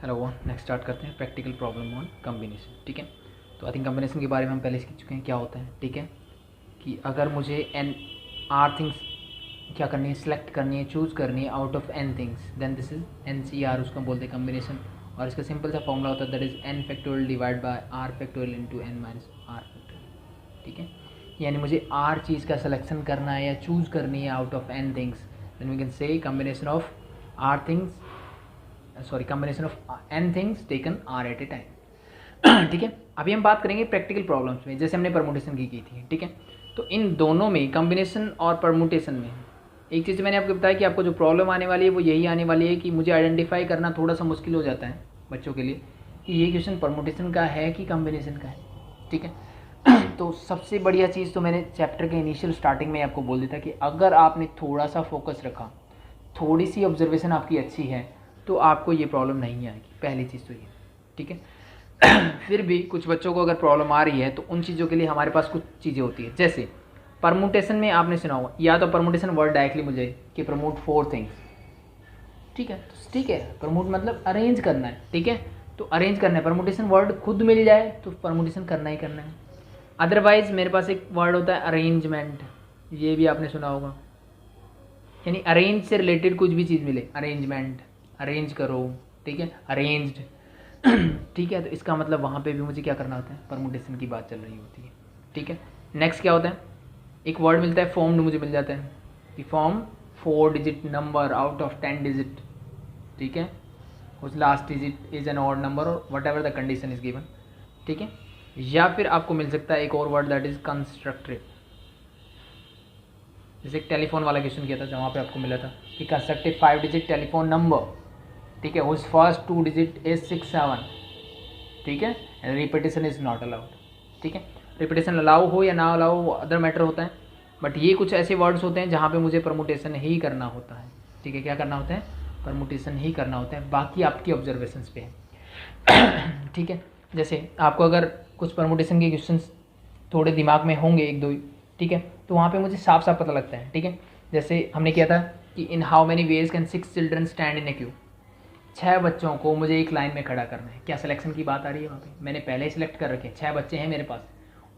Hello, next start करते हैं practical problem on combination. ठीक है, तो आई थिंक कम्बिनेशन के बारे में हम पहले सीख चुके हैं क्या होता है। ठीक है, कि अगर मुझे एन आर थिंग्स क्या करनी है, सिलेक्ट करनी है, चूज़ करनी है out of N things, then this is N C R, उसको हम बोलते हैं कम्बिनेशन। और इसका सिंपल सा फॉर्मूला होता है that is N factorial divide by R factorial into N minus R factorial. ठीक है, यानी मुझे आर चीज़ का सिलेक्शन करना है या चूज़ करनी है out of N things, then we can say combination of R things, sorry combination of N things taken R at a time. ठीक है, अभी हम बात करेंगे प्रैक्टिकल प्रॉब्लम्स में, जैसे हमने परमुटेशन की थी। ठीक है, तो इन दोनों में कम्बिनेशन और परमुटेशन में एक चीज़ मैंने आपको बताया कि आपको जो प्रॉब्लम आने वाली है वो यही आने वाली है कि मुझे आइडेंटिफाई करना थोड़ा सा मुश्किल हो जाता है बच्चों के लिए कि ये क्वेश्चन परमुटेशन का है कि कम्बिनेशन का है। ठीक है, तो सबसे बढ़िया चीज़ तो मैंने चैप्टर के इनिशियल स्टार्टिंग में आपको बोल दिया था कि अगर आपने थोड़ा सा फोकस रखा, थोड़ी सी ऑब्जर्वेशन आपकी अच्छी है, तो आपको ये प्रॉब्लम नहीं आएगी। पहली चीज़ तो ये। ठीक है, फिर भी कुछ बच्चों को अगर प्रॉब्लम आ रही है तो उन चीज़ों के लिए हमारे पास कुछ चीज़ें होती है। जैसे परमुटेशन में आपने सुना होगा, या तो परमुटेशन वर्ड डायरेक्टली मुझे कि प्रमोट 4 थिंग्स। ठीक है, तो ठीक है, प्रमोट मतलब अरेंज करना है। ठीक है, तो अरेंज करना है, परमुटेशन वर्ड खुद मिल जाए तो परमुटेशन करना ही करना है। अदरवाइज मेरे पास एक वर्ड होता है अरेंजमेंट, ये भी आपने सुना होगा, यानी अरेंज से रिलेटेड कुछ भी चीज़ मिले, अरेंजमेंट, अरेंज करो। ठीक है, अरेंज्ड। ठीक है, तो इसका मतलब वहाँ पे भी मुझे क्या करना होता है, परमुटेशन की बात चल रही होती है। ठीक है, नेक्स्ट क्या होता है, एक वर्ड मिलता है फॉर्म्ड, मुझे मिल जाता है कि form 4 digit number out of 10 digit. ठीक है, उस last digit is an odd number और whatever the condition is given. ठीक है, या फिर आपको मिल सकता है एक और वर्ड दैट इज कंस्ट्रक्टिव, जैसे एक टेलीफोन वाला क्वेश्चन किया था जहाँ पे आपको मिला था कि कंस्ट्रक्टिव 5 डिजिट टेलीफोन नंबर। ठीक है, उस फर्स्ट 2 डिजिट इज 6 7। ठीक है, and repetition is not allowed. ठीक है, रिपीटेशन अलाउ हो या ना अलाउ वो अदर मैटर होता है, बट ये कुछ ऐसे वर्ड्स होते हैं जहाँ पे मुझे परमुटेशन ही करना होता है। ठीक है, क्या करना होता है, परमुटेशन ही करना होता है, बाकी आपकी ऑब्जर्वेशंस पे है। ठीक है, जैसे आपको अगर कुछ परमुटेशन के क्वेश्चन थोड़े दिमाग में होंगे एक दो, ठीक है, तो वहाँ पे मुझे साफ साफ पता लगता है। ठीक है, जैसे हमने किया था कि in how many ways can 6 children stand in a Q, 6 बच्चों को मुझे एक लाइन में खड़ा करना है। क्या सिलेक्शन की बात आ रही है वहाँ पे, मैंने पहले ही सिलेक्ट कर रखे, 6 बच्चे हैं मेरे पास,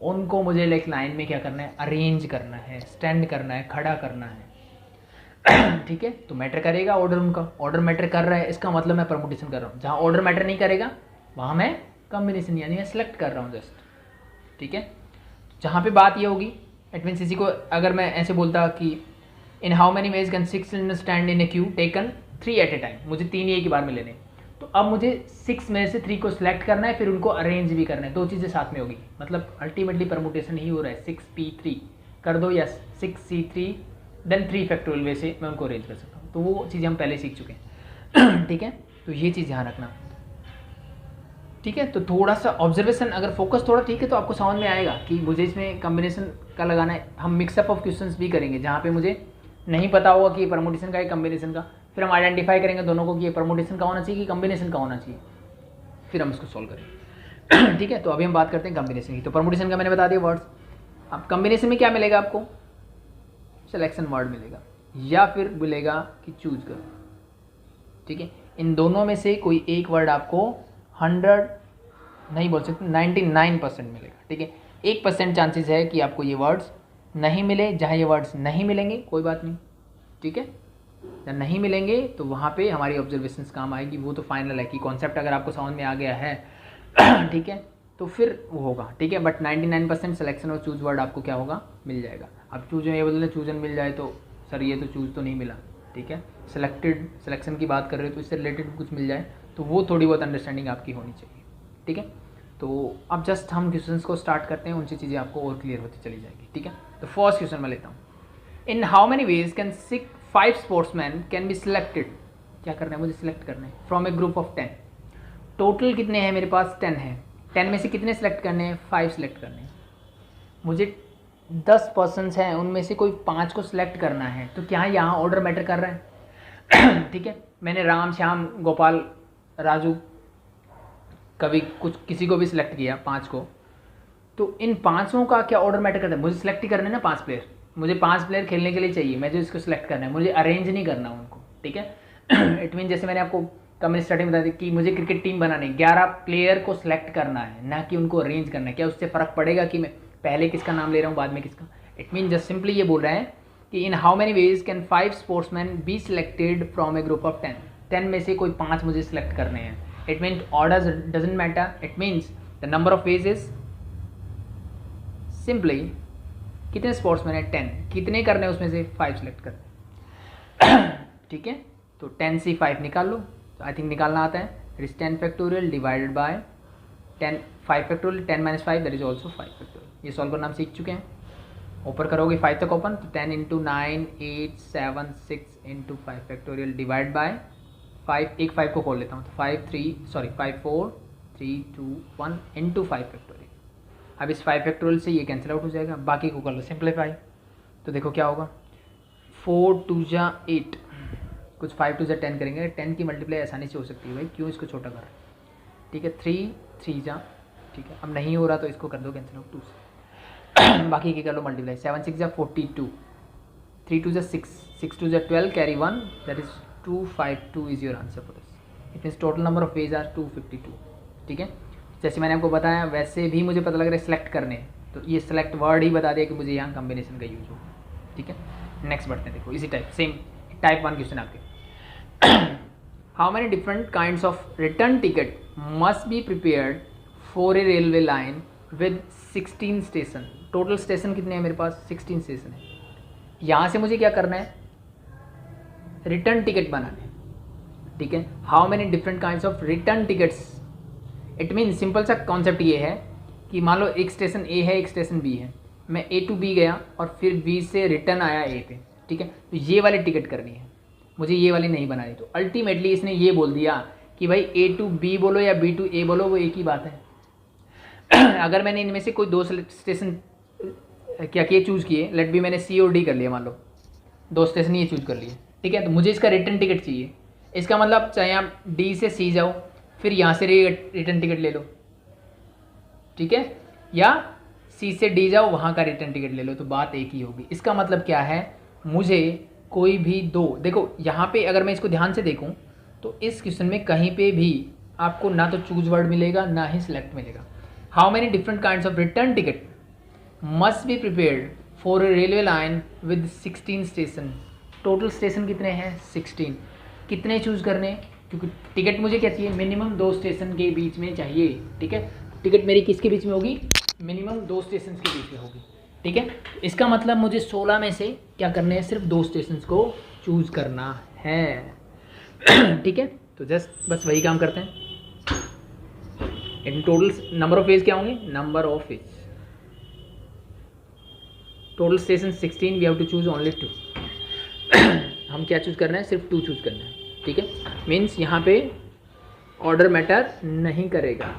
उनको मुझे एक लाइन में क्या करना है, अरेंज करना है, स्टैंड करना है, खड़ा करना है। ठीक है, तो मैटर करेगा ऑर्डर, उनका ऑर्डर मैटर कर रहा है, इसका मतलब मैं परमुटेशन कर रहा हूँ। जहाँ ऑर्डर मैटर नहीं करेगा वहाँ मैं कम्बिनेशन यानी मैं सिलेक्ट कर रहा हूँ जस्ट। ठीक है, जहाँ पे बात ये होगी, इट मीन्स इसी को अगर मैं ऐसे बोलता कि in how many ways can 6 children stand in a queue taken 3 at a time, मुझे 3 ही एक ही बार में लेने, तो अब मुझे 6 में से 3 को सिलेक्ट करना है, फिर उनको अरेंज भी करना है, दो चीज़ें साथ में होगी, मतलब अल्टीमेटली परमुटेशन ही हो रहा है। 6p3 कर दो या 6c3 देन 3 फैक्टोरियल वे से मैं उनको अरेंज कर सकता हूँ, तो वो चीज़ें हम पहले सीख चुके हैं। ठीक है, तो ये चीज़ ध्यान रखना। ठीक है, तो थोड़ा सा ऑब्जर्वेशन अगर फोकस थोड़ा ठीक है तो आपको समझ में आएगा कि मुझे इसमें कम्बिनेशन का लगाना है। हम मिक्सअप ऑफ क्वेश्चंस भी करेंगे जहाँ पे मुझे नहीं पता होगा कि ये परमुटेशन का है कम्बिनेशन का, फिर हम आइडेंटिफाई करेंगे दोनों को कि ये परमुटेशन का होना चाहिए कि कम्बिनेशन का होना चाहिए, फिर हम उसको सॉल्व करेंगे। ठीक है, तो अभी हम बात करते हैं कम्बिनेशन की। तो परमुटेशन का मैंने बता दिया वर्ड्स। अब कम्बिनेशन में क्या मिलेगा आपको, सिलेक्शन वर्ड मिलेगा या फिर मिलेगा कि चूज करो। ठीक है, इन दोनों में से कोई एक वर्ड आपको 100 नहीं बोल सकते, 99% मिलेगा। ठीक है, 1% चांसेस है कि आपको ये वर्ड्स नहीं मिले। जहाँ ये वर्ड्स नहीं मिलेंगे कोई बात नहीं। ठीक है, जब नहीं मिलेंगे तो वहाँ पे हमारी ऑब्जर्वेशंस काम आएगी, वो तो फाइनल है कि कॉन्सेप्ट अगर आपको समझ में आ गया है ठीक है, तो फिर वो होगा। ठीक है, बट 99% सिलेक्शन और चूज वर्ड आपको क्या होगा, मिल जाएगा। अब चूज ये बोलते चूजन मिल जाए तो सर ये तो चूज तो नहीं मिला। ठीक है, सिलेक्शन की बात कर रहे हो तो इससे रिलेटेड कुछ मिल जाए तो वो थोड़ी बहुत अंडरस्टैंडिंग आपकी होनी चाहिए। ठीक है, तो अब जस्ट हम क्वेश्चंस को स्टार्ट करते हैं, उनसे चीज़ें आपको और क्लियर होती चली जाएगी। ठीक है, तो फर्स्ट क्वेश्चन मैं लेता हूँ, इन how many ways can 5 sportsman can be selected. क्या करना है, मुझे सिलेक्ट करना है from A group of 10। Total कितने हैं मेरे पास, 10 हैं। 10 में से कितने सेलेक्ट करने हैं, 5 सेलेक्ट करने हैं। मुझे 10 पर्सनस हैं, उनमें से कोई 5 को सिलेक्ट करना है, तो क्या यहाँ ऑर्डर मैटर कर रहा है। ठीक है, मैंने राम, श्याम, गोपाल, राजू, कभी कुछ किसी को भी सिलेक्ट किया 5 को, तो इन 5 का क्या ऑर्डर मैटर करता है, मुझे सिलेक्ट ही करना है ना 5 प्लेयर, मुझे 5 प्लेयर खेलने के लिए चाहिए, मैं जो इसको सिलेक्ट करना है, मुझे अरेंज नहीं करना उनको। ठीक है, इट मीन जैसे मैंने आपको तो हमने स्टार्टिंग बता दी कि मुझे क्रिकेट टीम बनानी है, 11 प्लेयर को सिलेक्ट करना है, ना कि उनको अरेंज करना है। क्या उससे फ़र्क पड़ेगा कि मैं पहले किसका नाम ले रहा हूँ बाद में किसका? इट मीन जस्ट सिंपली ये बोल रहे हैं कि in how many ways can 5 sportsman be selected from A group of 10। 10 में से कोई 5 मुझे सिलेक्ट करने हैं। It mean order doesn't matter, it means the number of ways is simply कितने स्पोर्ट्समैन है 10, कितने करने हैं उसमें से 5 सिलेक्ट करने। ठीक है, तो 10 से 5 निकाल लो, तो आई थिंक निकालना आता है। It is 10 factorial divided by 10 5 factorial, 10 minus 5 that is also 5 factorial. ये सॉल्व करना हम सीख चुके हैं। ऊपर करोगे 5 तक ओपन, तो 10 into 9 8 7 6 into 5 factorial divide bye 5, एक 5 को खोल लेता हूँ, तो 5 4 3 2 1 इंटू 5 फैक्टोरियल। अब इस 5 फैक्टोरियल से ये कैंसिल आउट हो जाएगा, बाकी को कर लो सिंप्लीफाई। तो देखो क्या होगा, 4 2 जा 8, कुछ 5 2 जा 10 करेंगे। 10 की मल्टीप्लाई आसानी से हो सकती है भाई, क्यों इसको छोटा कर रहा है? ठीक है, 3 3 जा, ठीक है। अब नहीं हो रहा तो इसको कर दो कैंसिल आउट 2 से। बाकी की कर लो मल्टीप्लाई, 7 6 जा 42, 3 2 जा 6, 6 2 जा 12, carry 1, that is 252 is your answer for this. It means total number of ways are 252। ठीक है, जैसे मैंने आपको बताया वैसे भी मुझे पता लग रहा है सेलेक्ट करने, तो ये सेलेक्ट वर्ड ही बता दिया कि मुझे यहाँ कॉम्बिनेशन का यूज हो। ठीक है, नेक्स्ट बढ़ते हैं। देखो इसी टाइप सेम टाइप 1 क्वेश्चन आपके। How many different kinds of return ticket must be prepared for a railway line with 16 station. Total station कितने हैं मेरे पास? 16 स्टेशन है। यहाँ से मुझे क्या करना है? रिटर्न टिकट बनाने। ठीक है, how many different kinds of return tickets. It mean simple सा कॉन्सेप्ट ये है कि मान लो एक स्टेशन ए है एक स्टेशन बी है, मैं ए टू बी गया और फिर बी से रिटर्न आया ए पे। ठीक है, तो ये वाली टिकट करनी है मुझे, ये वाली नहीं बनानी। तो अल्टीमेटली इसने ये बोल दिया कि भाई ए टू बी बोलो या बी टू ए बोलो, वो एक ही बात है। अगर मैंने इनमें से कोई 2 स्टेशन क्या किए, चूज़ किए, लेट बी मैंने सी और डी कर लिया, मान लो 2 स्टेशन ये चूज़ कर लिए। ठीक है, तो मुझे इसका रिटर्न टिकट चाहिए। इसका मतलब चाहे आप डी से सी जाओ फिर यहाँ से रिटर्न टिकट ले लो, ठीक है, या सी से डी जाओ वहाँ का रिटर्न टिकट ले लो, तो बात एक ही होगी। इसका मतलब क्या है, मुझे कोई भी 2, देखो यहाँ पे अगर मैं इसको ध्यान से देखूँ तो इस क्वेश्चन में कहीं पे भी आपको ना तो चूज वर्ड मिलेगा ना ही सिलेक्ट मिलेगा। How many different kinds of return ticket must be prepared for a railway line with 16 station. Total station कितने हैं? 16। कितने चूज़ करने? क्योंकि टिकट मुझे क्या चाहिए, मिनिमम 2 स्टेशन के बीच में चाहिए। ठीक है, टिकट मेरी किसके बीच में होगी? मिनिमम 2 स्टेशन के बीच में होगी। ठीक है, इसका मतलब मुझे 16 में से क्या करने हैं? सिर्फ 2 स्टेशन को चूज़ करना है। ठीक है, तो जस्ट बस वही काम करते हैं। In total number of ways क्या होंगे? Number of ways, total station 16, we have to choose only 2। हम क्या चूज़ करना है? सिर्फ 2 चूज़ करना है। ठीक है, मीन्स यहाँ पे ऑर्डर मैटर नहीं करेगा।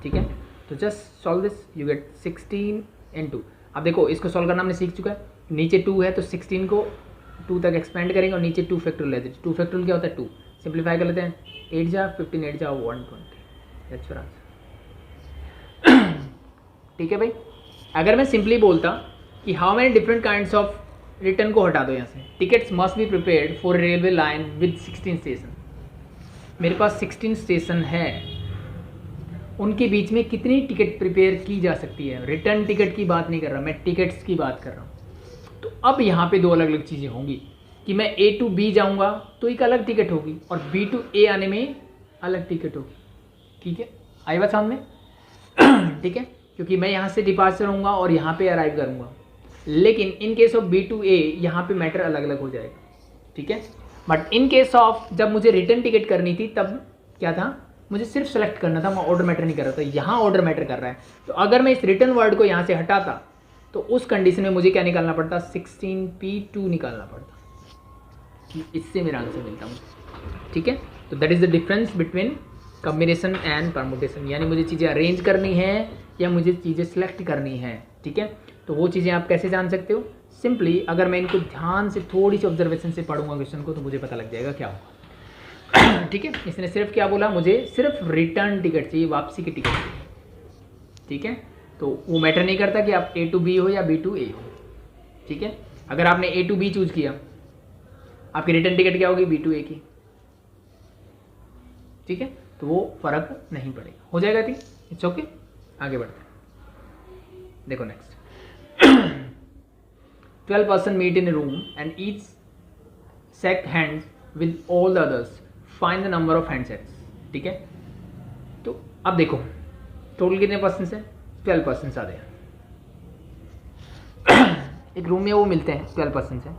ठीक है, तो just solve this, you get 16 × 2। अब देखो इसको सॉल्व करना हमने सीख चुका है। नीचे 2 है तो 16 को 2 तक एक्सपेंड करेंगे और नीचे 2 फैक्टोरियल लेते हैं। 2 फैक्टोरियल क्या होता है? 2। सिंप्लीफाई कर लेते हैं, 8 जा 15, 8 जा 120। That's your answer. ठीक है भाई, अगर मैं सिंपली बोलता कि how many different kinds of, return को हटा दो यहाँ से, tickets must be prepared for railway line with 16 station. मेरे पास 16 स्टेशन है, उनके बीच में कितनी टिकट प्रिपेयर की जा सकती है? रिटर्न टिकट की बात नहीं कर रहा मैं, टिकट्स की बात कर रहा हूँ। तो अब यहाँ पे 2 अलग अलग चीज़ें होंगी कि मैं ए टू बी जाऊँगा तो एक अलग टिकट होगी और बी टू ए आने में अलग टिकट होगी। ठीक है, आई बात सामने? ठीक है, क्योंकि मैं यहाँ से डिपार्चर होऊंगा और यहाँ पे अराइव करूँगा, लेकिन in case of B to A यहाँ पे मैटर अलग अलग हो जाएगा। ठीक है, बट इन केस ऑफ जब मुझे रिटर्न टिकट करनी थी तब क्या था, मुझे सिर्फ सेलेक्ट करना था, मैं ऑर्डर मैटर नहीं कर रहा था। यहाँ ऑर्डर मैटर कर रहा है, तो अगर मैं इस रिटर्न वर्ड को यहाँ से हटाता तो उस कंडीशन में मुझे क्या निकालना पड़ता? 16P2 निकालना पड़ता, कि इससे मेरा आंसर मिलता मुझे। ठीक है, तो that is the difference between combination and permutation, यानी मुझे चीज़ें अरेंज करनी है या मुझे चीज़ें सेलेक्ट करनी है। ठीक है, तो वो चीज़ें आप कैसे जान सकते हो? सिंपली अगर मैं इनको ध्यान से थोड़ी सी ऑब्जर्वेशन से पढ़ूंगा क्वेश्चन को तो मुझे पता लग जाएगा क्या होगा। ठीक है, इसने सिर्फ क्या बोला, मुझे सिर्फ रिटर्न टिकट चाहिए, वापसी की टिकट चाहिए। ठीक है, तो वो मैटर नहीं करता कि आप ए टू बी हो या बी टू ए हो। ठीक है, अगर आपने ए टू बी चूज़ किया, आपकी रिटर्न टिकट क्या होगी? बी टू ए की। ठीक है, तो वो फ़र्क नहीं पड़ेगा, हो जाएगा ठीक, इट्स ओके। आगे बढ़ते हैं, देखो next 12 person meet in a room and each shake hands with all the others, find the number of handshakes, ठीक है। तो अब देखो टोटल कितने पर्सन है, 12 पर्सन आ गए एक रूम में वो मिलते हैं 12 पर्सन से,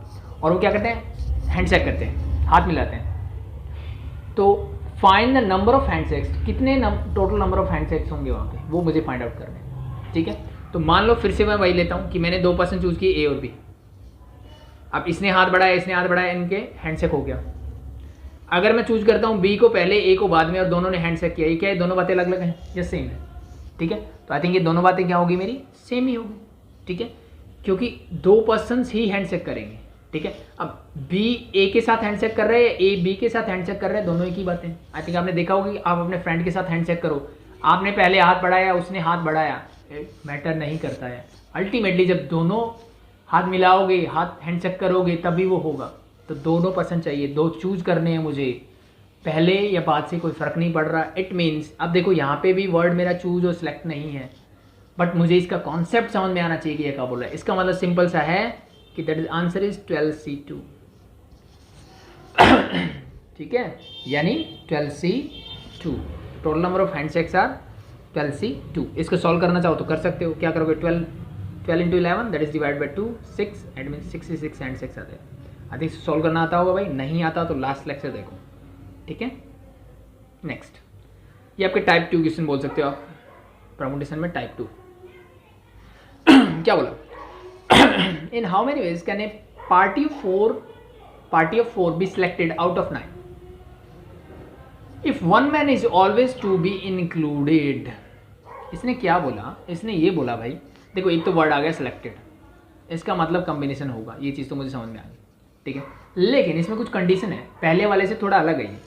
और वो क्या करते हैं, हैंडशेक करते हैं, हाथ मिलाते हैं। तो find the number of handshakes, कितने टोटल नंबर ऑफ हैंडशेक्स होंगे वहाँ पे, वो मुझे फाइंड आउट करना है, ठीक है। तो मान लो फिर से मैं वही लेता हूँ कि मैंने 2 पर्सन चूज किए, ए और बी। अब इसने हाथ बढ़ाया, इसने हाथ बढ़ाया, इनके हैंडशेक हो गया। अगर मैं चूज करता हूँ बी को पहले, ए को बाद में, और दोनों ने हैंडशेक किया, ये क्या है, दोनों बातें अलग अलग हैं या सेम है, ठीक है। तो आई थिंक ये दोनों बातें क्या होगी मेरी, सेम ही होगी, ठीक है, क्योंकि 2 पर्सन ही हैंडशेक करेंगे, ठीक है। अब बी ए के साथ हैंडशेक कर रहे हैं, ए बी के साथ हैंडशेक कर रहे हैं, दोनों एक ही बातें। आई थिंक आपने देखा होगा कि आप अपने फ्रेंड के साथ हैंडशेक करो, आपने पहले हाथ बढ़ाया, उसने हाथ बढ़ाया, मैटर नहीं करता है। अल्टीमेटली जब दोनों हाथ मिलाओगे, हाथ हैंडशेक करोगे, तभी वो होगा। तो दोनों पर्सन चाहिए, 2 चूज करने हैं मुझे, पहले या बाद से कोई फ़र्क नहीं पड़ रहा। इट मीन्स अब देखो यहाँ पे भी वर्ड मेरा चूज और सिलेक्ट नहीं है, बट मुझे इसका कॉन्सेप्ट समझ में आना चाहिए कि ये क्या बोल रहा है। इसका मतलब सिंपल सा है कि that is answer is 12C2 ठीक है, यानी 12C2 total number of handshakes are 12C2। इसको सॉल्व करना चाहो तो कर सकते हो, क्या करोगे, 12 into 11 that is divide by 2, 6 eight mean 66 handshakes आते हैं। आई थिंक सॉल्व करना आता होगा भाई, नहीं आता तो लास्ट लेक्चर देखो, ठीक है। नेक्स्ट, ये आपके टाइप 2 क्वेश्चन बोल सकते हो आप, परमुटेशन में टाइप 2 क्या बोला, in how many ways can a party of 4 be selected out of 9 if one man is always to be included. इसने क्या बोला, इसने ये बोला भाई, देखो एक तो वर्ड आ गया सिलेक्टेड, इसका मतलब कॉम्बिनेशन होगा, ये चीज़ तो मुझे समझ में आ गई, ठीक है। लेकिन इसमें कुछ कंडीशन है, पहले वाले से थोड़ा अलग है ये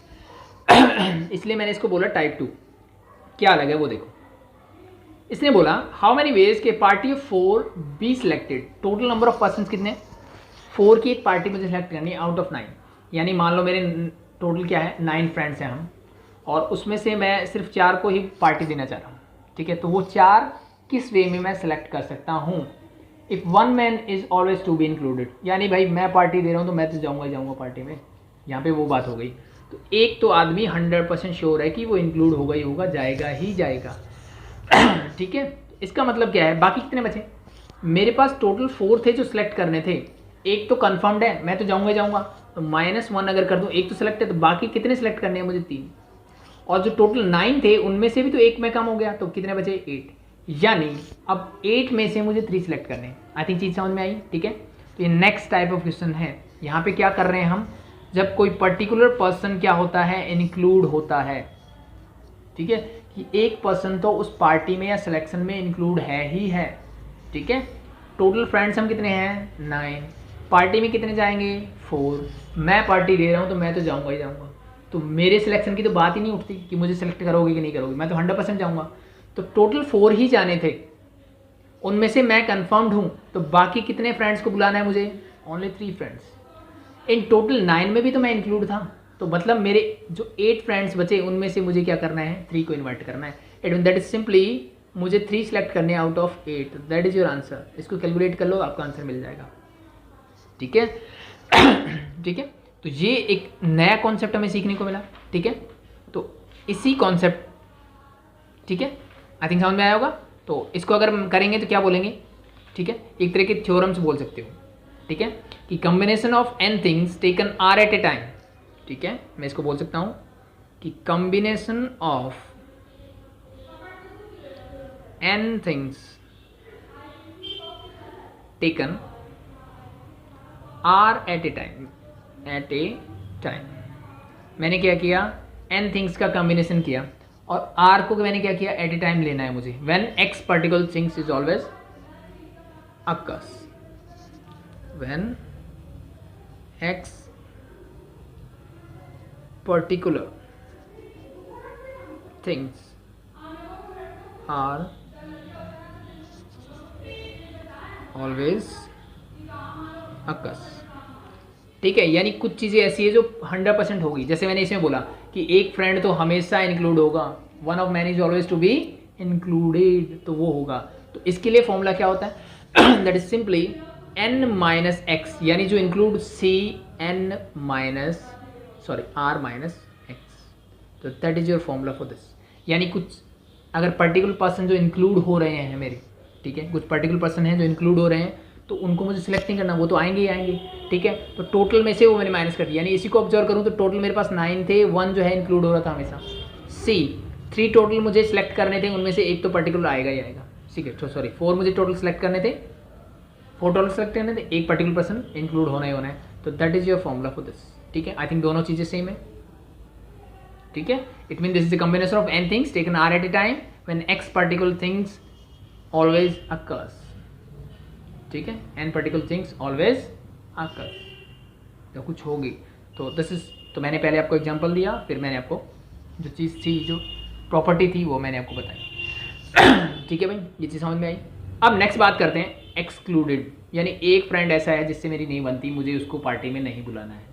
इसलिए मैंने इसको बोला टाइप 2। क्या अलग है वो देखो, इसने बोला हाउ मेनी वेज के party of 4 be selected, total number of person कितने, 4 की एक पार्टी मुझे सिलेक्ट करनी है आउट ऑफ 9। यानी मान लो मेरे टोटल क्या है, 9 फ्रेंड्स हैं हम, और उसमें से मैं सिर्फ 4 को ही पार्टी देना चाह रहा हूँ, ठीक है। तो वो 4 किस वे में मैं सेलेक्ट कर सकता हूँ, if one man is always to be included, यानी भाई मैं पार्टी दे रहा हूँ तो मैं तो जाऊँगा ही जाऊँगा पार्टी में, यहाँ पे वो बात हो गई। तो एक तो आदमी 100% श्योर है कि वो इंक्लूड होगा ही होगा, जाएगा ही जाएगा ठीक है। इसका मतलब क्या है, बाकी कितने बचे, मेरे पास टोटल 4 थे जो सिलेक्ट करने थे, एक तो कन्फर्म्ड है, मैं तो जाऊँगा ही जाऊँगा, तो -1 अगर कर दूँ, एक तो सिलेक्ट है, तो बाकी कितने सिलेक्ट करने हैं मुझे, 3, और जो टोटल 9 थे उनमें से भी तो एक में कम हो गया, तो कितने बचे, 8। यानी अब 8 में से मुझे 3 सिलेक्ट करने हैं। आई थिंक चीज़ समझ में आई, ठीक है। तो ये नेक्स्ट टाइप ऑफ क्वेश्चन है। यहाँ पे क्या कर रहे हैं हम, जब कोई पर्टिकुलर पर्सन क्या होता है, इंक्लूड होता है, ठीक है, कि एक पर्सन तो उस पार्टी में या सिलेक्शन में इंक्लूड है ही है, ठीक है। टोटल फ्रेंड्स हम कितने हैं, 9, पार्टी में कितने जाएंगे, 4, मैं पार्टी दे रहा हूँ तो मैं तो जाऊँगा ही जाऊँगा, तो मेरे सिलेक्शन की तो बात ही नहीं उठती कि मुझे सिलेक्ट करोगे कि नहीं करोगे, मैं तो 100% जाऊँगा। तो टोटल 4 ही जाने थे, उनमें से मैं कंफर्म्ड हूँ, तो बाकी कितने फ्रेंड्स को बुलाना है मुझे, ओनली 3 फ्रेंड्स। इन टोटल 9 में भी तो मैं इंक्लूड था, तो मतलब मेरे जो 8 फ्रेंड्स बचे उनमें से मुझे क्या करना है, 3 को इन्वाइट करना है। It mean that is simply मुझे 3 सेलेक्ट करने out of 8, that is your answer. इसको कैलकुलेट कर लो, आपका आंसर मिल जाएगा, ठीक है ठीक है। तो ये एक नया कॉन्सेप्ट हमें सीखने को मिला, ठीक है। तो इसी कॉन्सेप्ट, ठीक है, आई थिंक समझ में आया होगा। तो इसको अगर हम करेंगे तो क्या बोलेंगे, ठीक है, एक तरह के थ्योरम्स बोल सकते हो, ठीक है, कि combination of n things taken r at a time, ठीक है। मैं इसको बोल सकता हूँ कि combination of n things taken r at a time, at a time. मैंने क्या किया, n थिंग्स का कॉम्बिनेशन किया, और r को मैंने क्या किया, एट ए टाइम लेना है मुझे, when x particular things is always occurs, when x particular things are always occurs, ठीक है। यानी कुछ चीज़ें ऐसी है जो 100% होगी, जैसे मैंने इसमें बोला कि कि एक फ्रेंड तो हमेशा इंक्लूड होगा, one of man is always to be included, तो वो होगा। तो इसके लिए फॉर्मूला क्या होता है, that is simply n minus x, यानी जो include C N minus R minus x, तो that is your formula for this. यानी कुछ अगर पर्टिकुलर पर्सन जो इंक्लूड हो रहे हैं मेरे, ठीक है, कुछ पर्टिकुलर पर्सन हैं जो इंक्लूड हो रहे हैं, तो उनको मुझे सिलेक्ट नहीं करना, वो तो आएंगे ही आएंगे, ठीक है। तो टोटल में से वो मैंने माइनस कर दिया, यानी इसी को ऑब्जर्व करूँ तो टोटल मेरे पास 9 थे, 1 जो है इंक्लूड हो रहा था हमेशा। सी 3 टोटल मुझे सिलेक्ट करने थे, उनमें से एक तो पर्टिकुलर आएगा ही आएगा, ठीक है। सॉरी 4 मुझे टोटल सेलेक्ट करने थे, 4 टोटल सेलेक्ट करने थे, एक पर्टिकुलर पर्सन इंक्लूड होना ही होना है। तो that is your formula for this, ठीक है। आई थिंक दोनों चीज़ें सेम है, ठीक है। It mean this is the combination of n things taken r at a time when x particular things always occurs, ठीक है, n particular things always occurs, तो कुछ होगी। तो दिस इज, तो मैंने पहले आपको एग्जांपल दिया, फिर मैंने आपको जो चीज़ थी, जो प्रॉपर्टी थी, वो मैंने आपको बताई, ठीक है भाई, ये चीज़ समझ में आई। अब नेक्स्ट बात करते हैं एक्सक्लूडेड, यानी एक फ्रेंड ऐसा है जिससे मेरी नहीं बनती, मुझे उसको पार्टी में नहीं बुलाना है,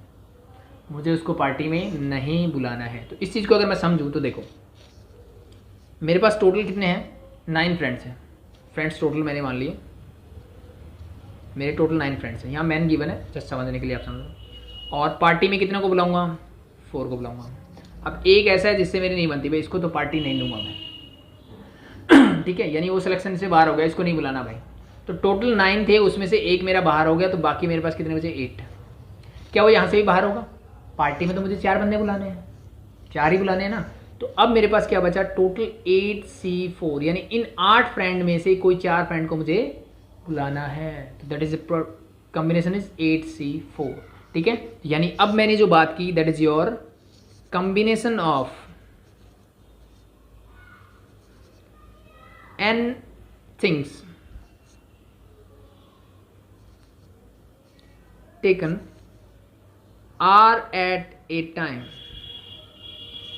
मुझे उसको पार्टी में नहीं बुलाना है। तो इस चीज़ को अगर मैं समझूँ तो देखो, मेरे पास टोटल कितने हैं, 9 फ्रेंड्स हैं, फ्रेंड्स टोटल मैंने मान लिए, मेरे टोटल 9 फ्रेंड्स हैं, यहाँ मैन गिवन है जस्ट समझने के लिए, आप समझो। और पार्टी में कितने को बुलाऊंगा, 4 को बुलाऊंगा। अब एक ऐसा है जिससे मेरी नहीं बनती भाई, इसको तो पार्टी नहीं दूंगा मैं, ठीक है, यानी वो सिलेक्शन से बाहर हो गया, इसको नहीं बुलाना भाई। तो टोटल 9 थे, उसमें से एक मेरा बाहर हो गया, तो बाकी मेरे पास कितने बचे, 8। क्या वो यहाँ से भी बाहर होगा, पार्टी में तो मुझे 4 बंदे बुलाने हैं, 4 ही बुलाने हैं ना। तो अब मेरे पास क्या बचा, टोटल 8C4, यानी इन 8 फ्रेंड में से कोई 4 फ्रेंड को मुझे बुलाना है। तो that is combination is 8C4, ठीक है। यानी अब मैंने जो बात की, that is your combination of n things taken r at a time.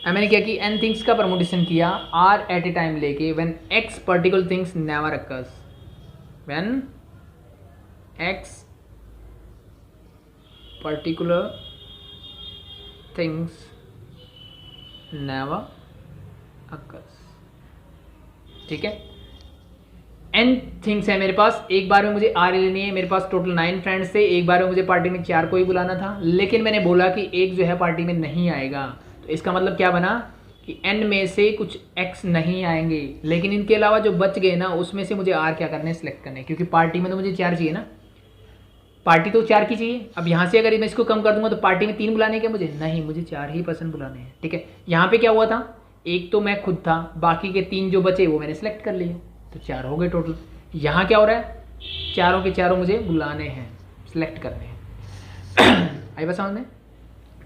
मैंने क्या कि n थिंग्स का परमुटेशन किया r एट ए टाइम लेके, when x particular things never occurs, when x particular things never occurs, ठीक है। n थिंग्स है मेरे पास, एक बार में मुझे r लेनी है, मेरे पास टोटल 9 फ्रेंड्स थे, एक बार में मुझे पार्टी में 4 को ही बुलाना था, लेकिन मैंने बोला कि एक जो है पार्टी में नहीं आएगा। तो इसका मतलब क्या बना कि n में से कुछ x नहीं आएंगे, लेकिन इनके अलावा जो बच गए ना, उसमें से मुझे r क्या करने, सिलेक्ट करने, क्योंकि पार्टी में तो मुझे 4 चाहिए ना, पार्टी तो 4 की चाहिए। अब यहाँ से अगर मैं इसको कम कर दूंगा तो पार्टी में 3 बुलाने के मुझे नहीं, मुझे 4 ही पर्सन बुलाने हैं, ठीक है। यहाँ पे क्या हुआ था, एक तो मैं खुद था, बाकी के 3 जो बचे वो मैंने सेलेक्ट कर लिए, तो 4 हो गए टोटल। यहाँ क्या हो रहा है, चारों के चारों मुझे बुलाने हैं, सिलेक्ट करने हैं, आई बात समझ में।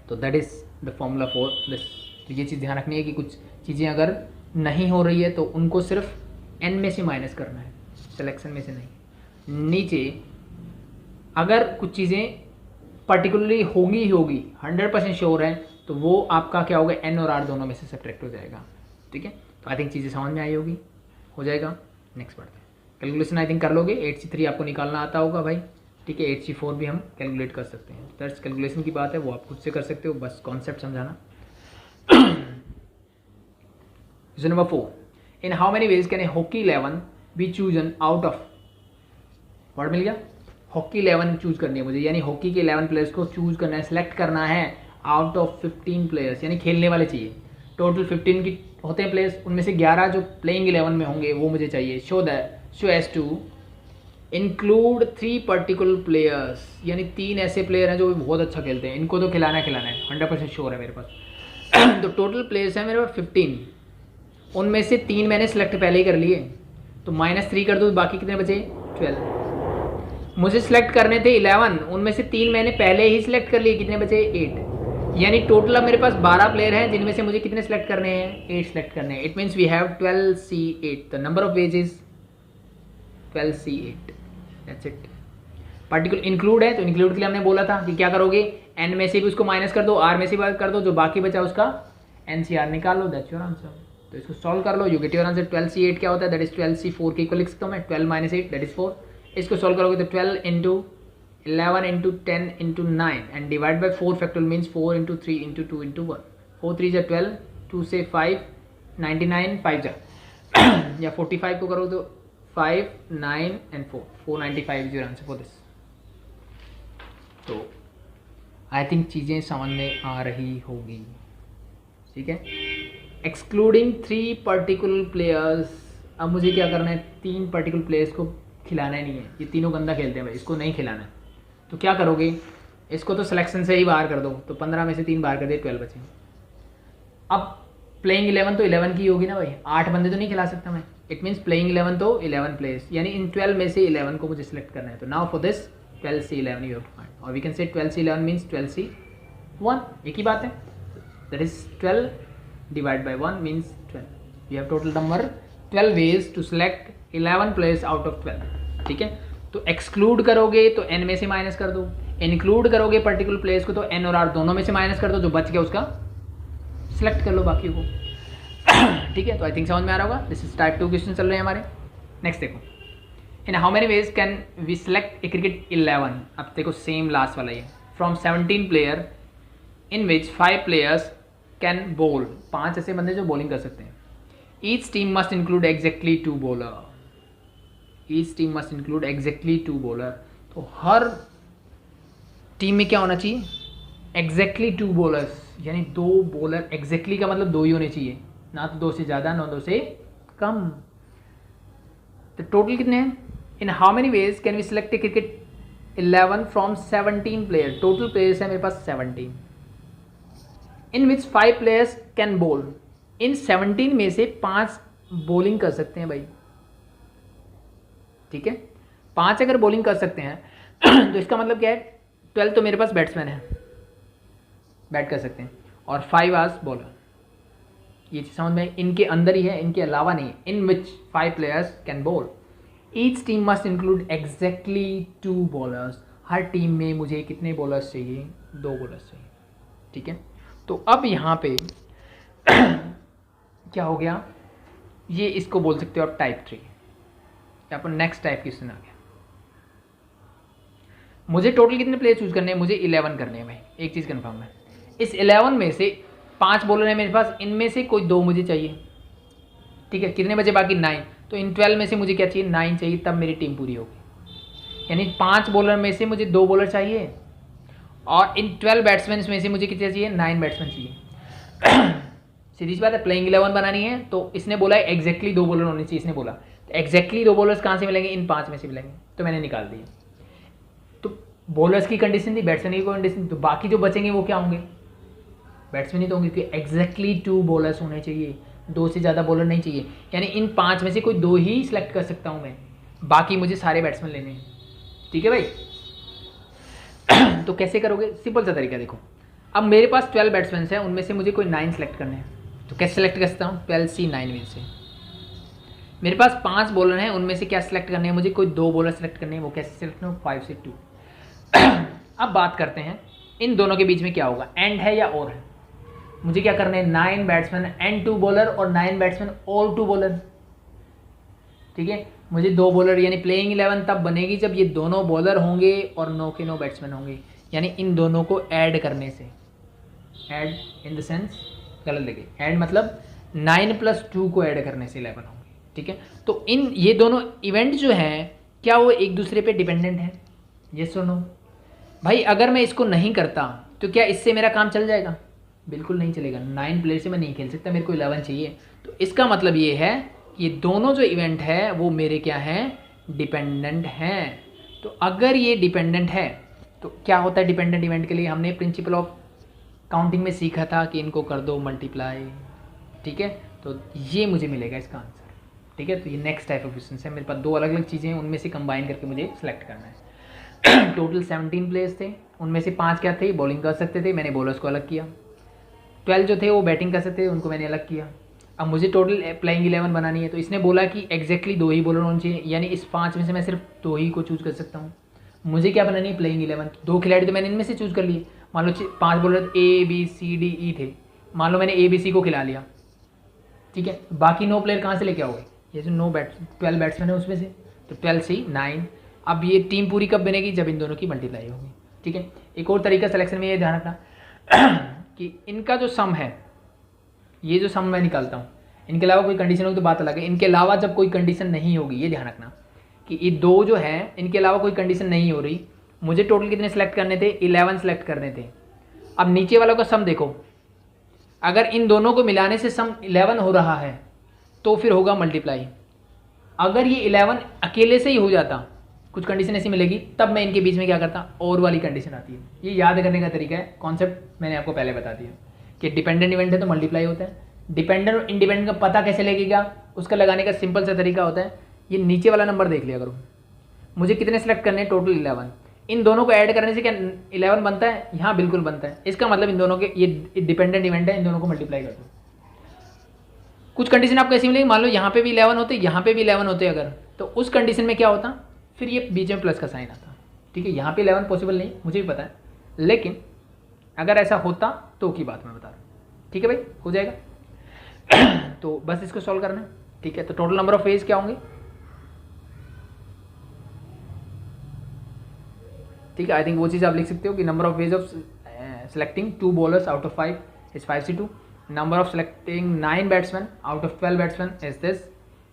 तो that is the formula for this. तो ये चीज़ ध्यान रखनी है कि कुछ चीज़ें अगर नहीं हो रही है तो उनको सिर्फ n में से माइनस करना है, सिलेक्शन में से नहीं। नीचे अगर कुछ चीज़ें पर्टिकुलरली होगी ही होगी, 100% श्योर है, तो वो आपका क्या होगा, n और r दोनों में से सब्ट्रैक्ट हो जाएगा, ठीक है। तो आई थिंक चीज़ें समझ में आई होगी, हो जाएगा। नेक्स्ट बढ़ते हैं, कैलकुलेशन आई थिंक कर लोगे, 8C3 आपको निकालना आता होगा भाई, ठीक है। 8C4 भी हम कैलकुलेट कर सकते हैं, दैट्स कैलकुलेशन की बात है, वो आप खुद से कर सकते हो, बस कॉन्सेप्ट समझाना। Question number 4, in how many ways can a hockey 11 be chosen out of, word मिल गया, हॉकी 11 चूज करनी है मुझे, यानी हॉकी के 11 प्लेयर्स को चूज करना है, सेलेक्ट करना है आउट ऑफ 15 प्लेयर्स, यानी खेलने वाले चाहिए। टोटल 15 की होते हैं प्लेयर्स, उनमें से 11 जो प्लेइंग 11 में होंगे वो मुझे चाहिए। So as to include 3 particular players, यानी 3 ऐसे प्लेयर हैं जो बहुत अच्छा खेलते हैं, इनको तो खिलाना है, 100% श्योर है मेरे पास। तो टोटल प्लेयर्स हैं मेरे पास 15, उनमें से 3 मैंने सेलेक्ट पहले ही कर लिए, तो -3 कर दो, बाकी कितने बचे, 12। मुझे सिलेक्ट करने थे 11, उनमें से 3 मैंने पहले ही सिलेक्ट कर लिए, कितने बचे, 8। यानी टोटल अब मेरे पास 12 प्लेयर हैं, जिनमें से मुझे कितने सेलेक्ट करने हैं, 8 सेलेक्ट करने हैं। It means we have 12C8, the number of ways is 12C8, that's it. Particular include है, तो इंक्लूड के लिए हमने बोला था कि क्या करोगे, n में से भी उसको माइनस कर दो, r में से भी कर दो, जो बाकी बचा उसका NCR निकाल लो, दैट्स योर आंसर। तो इसको सॉल्व कर लो, you get your answer. 12C8 क्या होता है, दैट इज 12C4 के इक्वल लिख सकता हूँ मैं, 12 - 8 दैट इज 4। इसको सॉल्व करोगे तो 12 × 11 × 10 × 9 and divide by 4 factorial means 4 × 3 × 2 × 1, 4 3 जा 12, 2 से 5, 99, 5 जा या 45 को करो तो 5, 9 and 4, 495 is your answer for this. तो आई थिंक चीज़ें समझ में आ रही होगी, ठीक है। एक्सक्लूडिंग 3 पर्टिकुलर प्लेयर्स, अब मुझे क्या करना है, 3 पर्टिकुलर प्लेयर्स को खिलाना ही नहीं है, ये तीनों गंदा खेलते हैं भाई, इसको नहीं खिलाना है। तो क्या करोगे, इसको तो सिलेक्शन से ही बाहर कर दो, तो 15 में से 3 बाहर कर दिए, 12 बचे। अब प्लेइंग 11 तो 11 की होगी ना भाई, 8 बंदे तो नहीं खिला सकता मैं, इट मीन्स प्लेइंग 11 तो 11 प्लेयर्स, यानी इन 12 में से 11 को मुझे सिलेक्ट करना है। तो नाउ फॉर दिस 12 से 11 यू हैव टू फाइंड, और वी कैन से 12 से 11 मीन्स 12 से 1, एक ही बात है, that is 12 divide by 1 means 12। You have total number 12 ways to select 11 players out of 12, ठीक है। तो एक्सक्लूड करोगे तो n में से माइनस कर दो, इंक्लूड करोगे पर्टिकुलर प्लेयर्स को तो n और r दोनों में से माइनस कर दो, जो बच गया उसका सिलेक्ट कर लो बाकी को, ठीक है। तो आई थिंक समझ में आ रहा होगा। दिस इज टाइप 2 क्वेश्चन चल रहे हैं हमारे। नेक्स्ट देखो, in how many ways can we select a cricket 11, अब देखो सेम लास्ट वाला ये, from 17 player in which 5 players can bowl, 5 ऐसे बंदे जो बॉलिंग कर सकते हैं। Each team must include exactly 2 bowler, each team must include exactly 2 bowler. तो हर टीम में क्या होना चाहिए, एग्जैक्टली 2 बॉलर्स, यानी 2 बॉलर, एग्जैक्टली का मतलब 2 ही होने चाहिए, ना तो 2 से ज़्यादा ना 2 से कम। तो टोटल कितने हैं, in how many ways can we select a cricket 11 from 17 player, total players है मेरे पास 17, इन विच 5 प्लेयर्स कैन बोल, इन 17 में से 5 बॉलिंग कर सकते हैं भाई, ठीक है। 5 अगर बॉलिंग कर सकते हैं तो इसका मतलब क्या है, 12 तो मेरे पास बैट्समैन है, बैट कर सकते हैं, और 5 आवर्स बॉलर, ये चीज़ समझ में, इनके अंदर ही है, इनके अलावा नहीं है। इन which 5 players can ball, each team must include exactly 2 bowlers, her team में मुझे कितने बॉलर्स चाहिए, 2 बॉलर्स चाहिए, ठीक है। तो अब यहाँ पे क्या हो गया, ये इसको बोल सकते हो आप टाइप 3, यहाँ पर नेक्स्ट टाइप क्वेश्चन आ गया। मुझे टोटल कितने प्लेयर चूज करने हैं, मुझे 11 करने हैं भाई, एक चीज़ कन्फर्म है, इस 11 में से 5 बॉलर है मेरे पास, इनमें से कोई 2 मुझे चाहिए, ठीक है। कितने बचे बाकी, 9, तो इन 12 में से मुझे क्या चाहिए, 9 चाहिए, तब मेरी टीम पूरी होगी। यानी 5 बॉलर में से मुझे 2 बॉलर चाहिए, और इन 12 बैट्समैन में से मुझे कितने चाहिए, 9 बैट्समैन चाहिए। सीधी सी बात है, प्लेइंग 11 बनानी है, तो इसने बोला है एग्जैक्टली 2 बॉलर होने चाहिए, इसने बोला, तो एग्जैक्टली 2 बॉलर्स कहाँ से मिलेंगे, इन 5 में से मिलेंगे, तो मैंने निकाल दिया। तो बॉलर्स की कंडीशन थी, बैट्समैन की कंडीशन, तो बाकी जो बचेंगे वो क्या होंगे, बैट्समैन ही तो होंगे, क्योंकि एग्जैक्टली 2 बॉलर्स होने चाहिए, 2 से ज़्यादा बॉलर नहीं चाहिए, यानी इन 5 में से कोई 2 ही सिलेक्ट कर सकता हूँ मैं, बाकी मुझे सारे बैट्समैन लेने हैं, ठीक है भाई। तो कैसे करोगे, सिंपल सा तरीका देखो, अब मेरे पास 12 बैट्समैन हैं, उनमें से मुझे कोई 9 सेलेक्ट करने हैं, तो कैसे सेलेक्ट कर सकता हूँ, 12 से 9 में से। मेरे पास 5 बॉलर हैं, उनमें से क्या सिलेक्ट करने हैं, मुझे कोई 2 बॉलर सेलेक्ट करने हैं, वो कैसे सेलेक्ट करना, 5 से 2। अब बात करते हैं इन दोनों के बीच में क्या होगा, एंड है या और है, मुझे क्या करना है, 9 बैट्समैन एंड 2 बॉलर, और 9 बैट्समैन और 2 बॉलर, ठीक है। मुझे 2 बॉलर, यानी प्लेइंग 11 तब बनेगी जब ये दोनों बॉलर होंगे और 9 के 9 बैट्समैन होंगे, यानी इन दोनों को ऐड करने से, ऐड इन द सेंस गलत लगे, ऐड मतलब 9 + 2 को ऐड करने से 11 होंगे, ठीक है। तो इन ये दोनों इवेंट जो हैं, क्या वो एक दूसरे पे डिपेंडेंट है, ये सुनो भाई। अगर मैं इसको नहीं करता तो क्या इससे मेरा काम चल जाएगा, बिल्कुल नहीं चलेगा, 9 प्लेयर से मैं नहीं खेल सकता, मेरे को 11 चाहिए। तो इसका मतलब ये है कि ये दोनों जो इवेंट है वो मेरे क्या हैं, डिपेंडेंट हैं। तो अगर ये डिपेंडेंट है तो क्या होता है डिपेंडेंट इवेंट के लिए, हमने प्रिंसिपल ऑफ काउंटिंग में सीखा था कि इनको कर दो मल्टीप्लाई, ठीक है। तो ये मुझे मिलेगा इसका आंसर, ठीक है। तो ये नेक्स्ट टाइप ऑफ क्वेश्चन है, मेरे पास 2 अलग अलग चीज़ें हैं, उनमें से कंबाइन करके मुझे सेलेक्ट करना है। टोटल 17 प्लेयर्स थे, उनमें से 5 क्या थे, बॉलिंग कर सकते थे, मैंने बॉलर्स को अलग किया। 12 जो थे वो बैटिंग कर सकते थे, उनको मैंने अलग किया। अब मुझे टोटल प्लेइंग 11 बनानी है, तो इसने बोला कि एग्जैक्टली 2 ही बॉलर होने चाहिए, यानी इस 5 में से मैं सिर्फ 2 ही को चूज़ कर सकता हूँ। मुझे क्या बनानी है, प्लेइंग 11, 2 खिलाड़ी तो मैंने इनमें से चूज़ कर लिए। मान लो 5 bowler A B C D E थे, मान लो मैंने A B C को खिला लिया, ठीक है। बाकी 9 प्लेयर कहाँ से लेके आओगे, ये जो 12 बैट्समैन है उसमें से, तो 12 से 9। अब ये टीम पूरी कब बनेगी, जब इन दोनों की मल्टीप्लाई होगी, ठीक है। एक और तरीका सिलेक्शन में ये ध्यान रखना कि इनका जो सम है ये जो सम मैं निकालता हूँ, इनके अलावा कोई कंडीशन होगी तो बात अलग है। इनके अलावा जब कोई कंडीशन नहीं होगी, ये ध्यान रखना कि ये दो जो है इनके अलावा कोई कंडीशन नहीं हो रही, मुझे टोटल कितने सेलेक्ट करने थे, 11 सेलेक्ट करने थे। अब नीचे वालों का सम देखो, अगर इन दोनों को मिलाने से सम 11 हो रहा है तो फिर होगा मल्टीप्लाई। अगर ये 11 अकेले से ही हो जाता, कुछ कंडीशन ऐसी मिलेगी, तब मैं इनके बीच में क्या करता, और वाली कंडीशन आती है। ये याद करने का तरीका है, कॉन्सेप्ट मैंने आपको पहले बता दिया कि डिपेंडेंट इवेंट है तो मल्टीप्लाई होता है। डिपेंडेंट और इंडिपेंडेंट का पता कैसे लगेगा, उसका लगाने का सिंपल सा तरीका होता है, ये नीचे वाला नंबर देख लिया करो, मुझे कितने सेलेक्ट करने हैं, टोटल 11। इन दोनों को ऐड करने से क्या 11 बनता है, यहाँ बिल्कुल बनता है। इसका मतलब इन दोनों के, ये डिपेंडेंट इवेंट है, इन दोनों को मल्टीप्लाई कर दो। कुछ कंडीशन आपको ऐसी मिलेगी, मान लो यहाँ पे भी 11 होते, यहाँ पे भी 11 होते अगर, तो उस कंडीशन में क्या होता, फिर ये बीच में प्लस का साइन आता। ठीक है, यहाँ पे 11 पॉसिबल नहीं, मुझे भी पता है, लेकिन अगर ऐसा होता तो की बात मैं बता रहा हूँ। ठीक है भाई, हो जाएगा। तो बस इसको सॉल्व करना है। ठीक है, तो टोटल नंबर ऑफ वेज क्या होंगे, ठीक है, आई थिंक वो चीज़ आप लिख सकते हो कि number of ways of selecting 2 bowlers out of 5 is 5c2, number of selecting 9 batsmen out of 12 batsmen is this.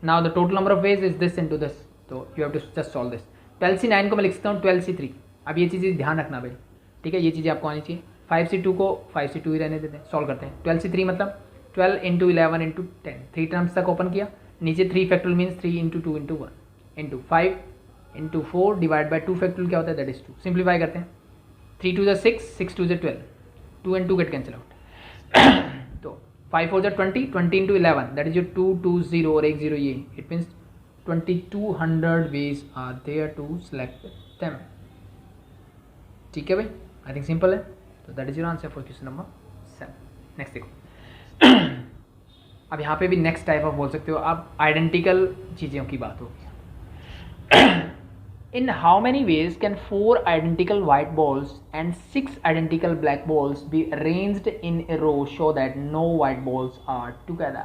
Now the total number of ways is this into this, so you have to just solve this. 12c9 को मैं लिख सकता हूँ 12c3। अब ये चीज़ें ध्यान रखना भाई, ठीक है, ये चीज़ें आपको आनी चाहिए। 5c2 को 5c2 ही रहने देते हैं, सॉल्व करते हैं। 12c3 मतलब 12 इंटू 11 इंटू 10, 3 टर्म्स तक ओपन किया, नीचे 3 factorial means 3 into 2 into 1 into 5 into 4 divide by 2 factorial क्या होता है, दैट इज 2। सिंप्लीफाई करते हैं, 3 2 6, 6 2 12, 2 and 2 गेट कैंसिल आउट। तो 5 4 20, 20 इंटू 11 दैट इज योर 220 और 1 0 ये, it means 2200 ways are there to select them. ठीक है भाई, आई थिंक सिंपल है। तो that is your answer for question number 7। Next देखो। अब यहाँ पे भी नेक्स्ट टाइप ऑफ बोल सकते हो आप, आइडेंटिकल चीज़ों की बात होगी। In how many ways can 4 identical white balls and 6 identical black balls be arranged in a row so that no white balls are together?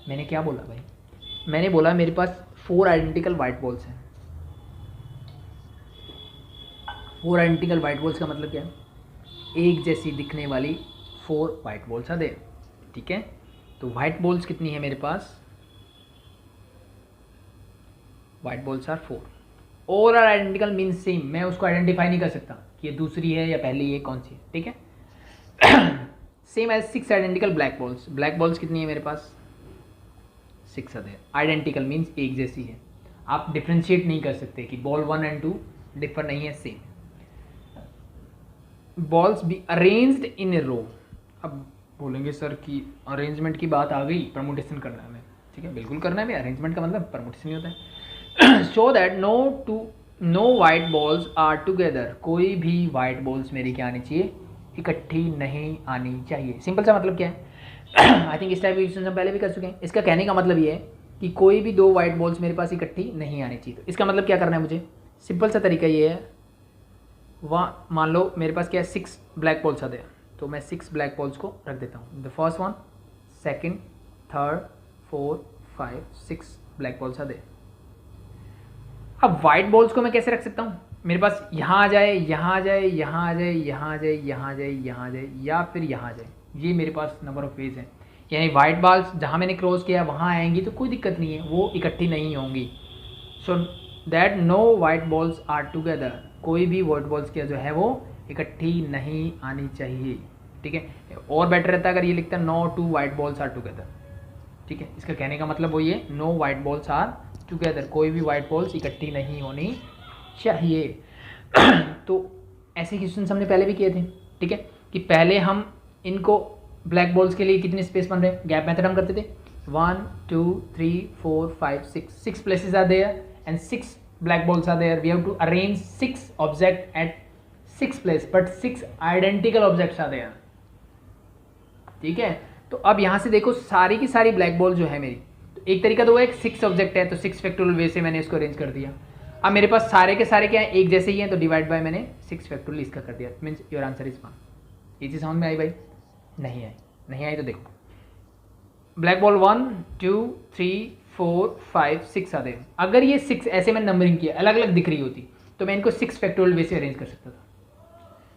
मैंने क्या बोला भाई, मैंने बोला मेरे पास 4 आइडेंटिकल वाइट बॉल्स हैं। 4 आइडेंटिकल वाइट बॉल्स का मतलब क्या है, एक जैसी दिखने वाली 4 वाइट बॉल्स आ दे। ठीक है, तो वाइट बॉल्स कितनी है मेरे पास, वाइट बॉल्स आर 4। और आर आइडेंटिकल मीन्स सेम, मैं उसको आइडेंटिफाई नहीं कर सकता कि ये दूसरी है या पहली है, कौन सी है। ठीक है, same as 6 identical black balls. Black balls कितनी है मेरे पास, 6 है। आइडेंटिकल मीन्स एक जैसी है, आप डिफ्रेंशिएट नहीं कर सकते कि बॉल 1 एंड 2 डिफर नहीं है, same. Balls be arranged in a row. अब बोलेंगे सर कि अरेंजमेंट की बात आ गई, परमुटेशन करना है हमें। ठीक है, बिल्कुल करना है, अरेंजमेंट का मतलब परमुटेशन ही होता है। So that no white balls are together, कोई भी वाइट बॉल्स मेरी क्या आनी चाहिए, इकट्ठी नहीं आनी चाहिए। सिंपल सा मतलब क्या है, आई थिंक इस टाइप की क्वेश्चन हम पहले भी कर चुके हैं। इसका कहने का मतलब ये है कि कोई भी 2 वाइट बॉल्स मेरे पास इकट्ठी नहीं आनी चाहिए। तो इसका मतलब क्या करना है मुझे, सिंपल सा तरीका ये है, वहाँ मान लो मेरे पास क्या है, 6 ब्लैक बॉल्स आते हैं, तो मैं 6 ब्लैक बॉल्स को रख देता हूँ। The first 1, second, third, 4, 5, 6 black balls आते हैं। अब वाइट बॉल्स को मैं कैसे रख सकता हूँ, मेरे पास यहाँ आ जाए, यहाँ आ जाए, यहाँ आ जाए, यहाँ आ जाए, यहाँ आ जाए, यहाँ आ जाए, या फिर यहाँ आ जाए, ये मेरे पास नंबर ऑफ वेज है। यानी वाइट बॉल्स जहाँ मैंने क्रॉस किया वहाँ आएंगी तो कोई दिक्कत नहीं है, वो इकट्ठी नहीं होंगी। So that no white balls are together, कोई भी वाइट बॉल्स क्या जो है वो इकट्ठी नहीं आनी चाहिए। ठीक है, और बेटर रहता अगर ये लिखता no 2 white balls are together. ठीक है, इसका कहने का मतलब वही है, no white balls are together, कोई भी वाइट बॉल्स इकट्ठी नहीं होनी चाहिए। तो ऐसे क्वेश्चन हमने पहले भी किए थे। ठीक है, कि पहले हम इनको ब्लैक बॉल्स के लिए कितने स्पेस बन रहे हैं, गैप मेथड हम करते थे, 1 2 3 4 5 6 places are there and 6 black balls are there, we have to arrange 6 object at 6 place but 6 identical objects are there. ठीक है, तो अब यहाँ से देखो सारी की सारी ब्लैक बॉल जो है मेरी, एक तरीका तो वो एक 6 ऑब्जेक्ट है, तो 6 फैक्टोरियल वे से मैंने इसको अरेंज कर दिया। अब मेरे पास सारे के सारे क्या है, एक जैसे ही हैं, तो डिवाइड बाय मैंने 6 फैक्टोरियल इसका कर दिया, मीन्स योर आंसर इज 1। ये चीज़ समझ में आई भाई, नहीं आई तो देखो, ब्लैक बॉल 1 2 3 4 5 6 आते हैं। अगर ये 6 ऐसे मैंने नंबरिंग किया अलग अलग दिख रही होती तो मैं इनको 6 फैक्टोरियल वे से अरेंज कर सकता था,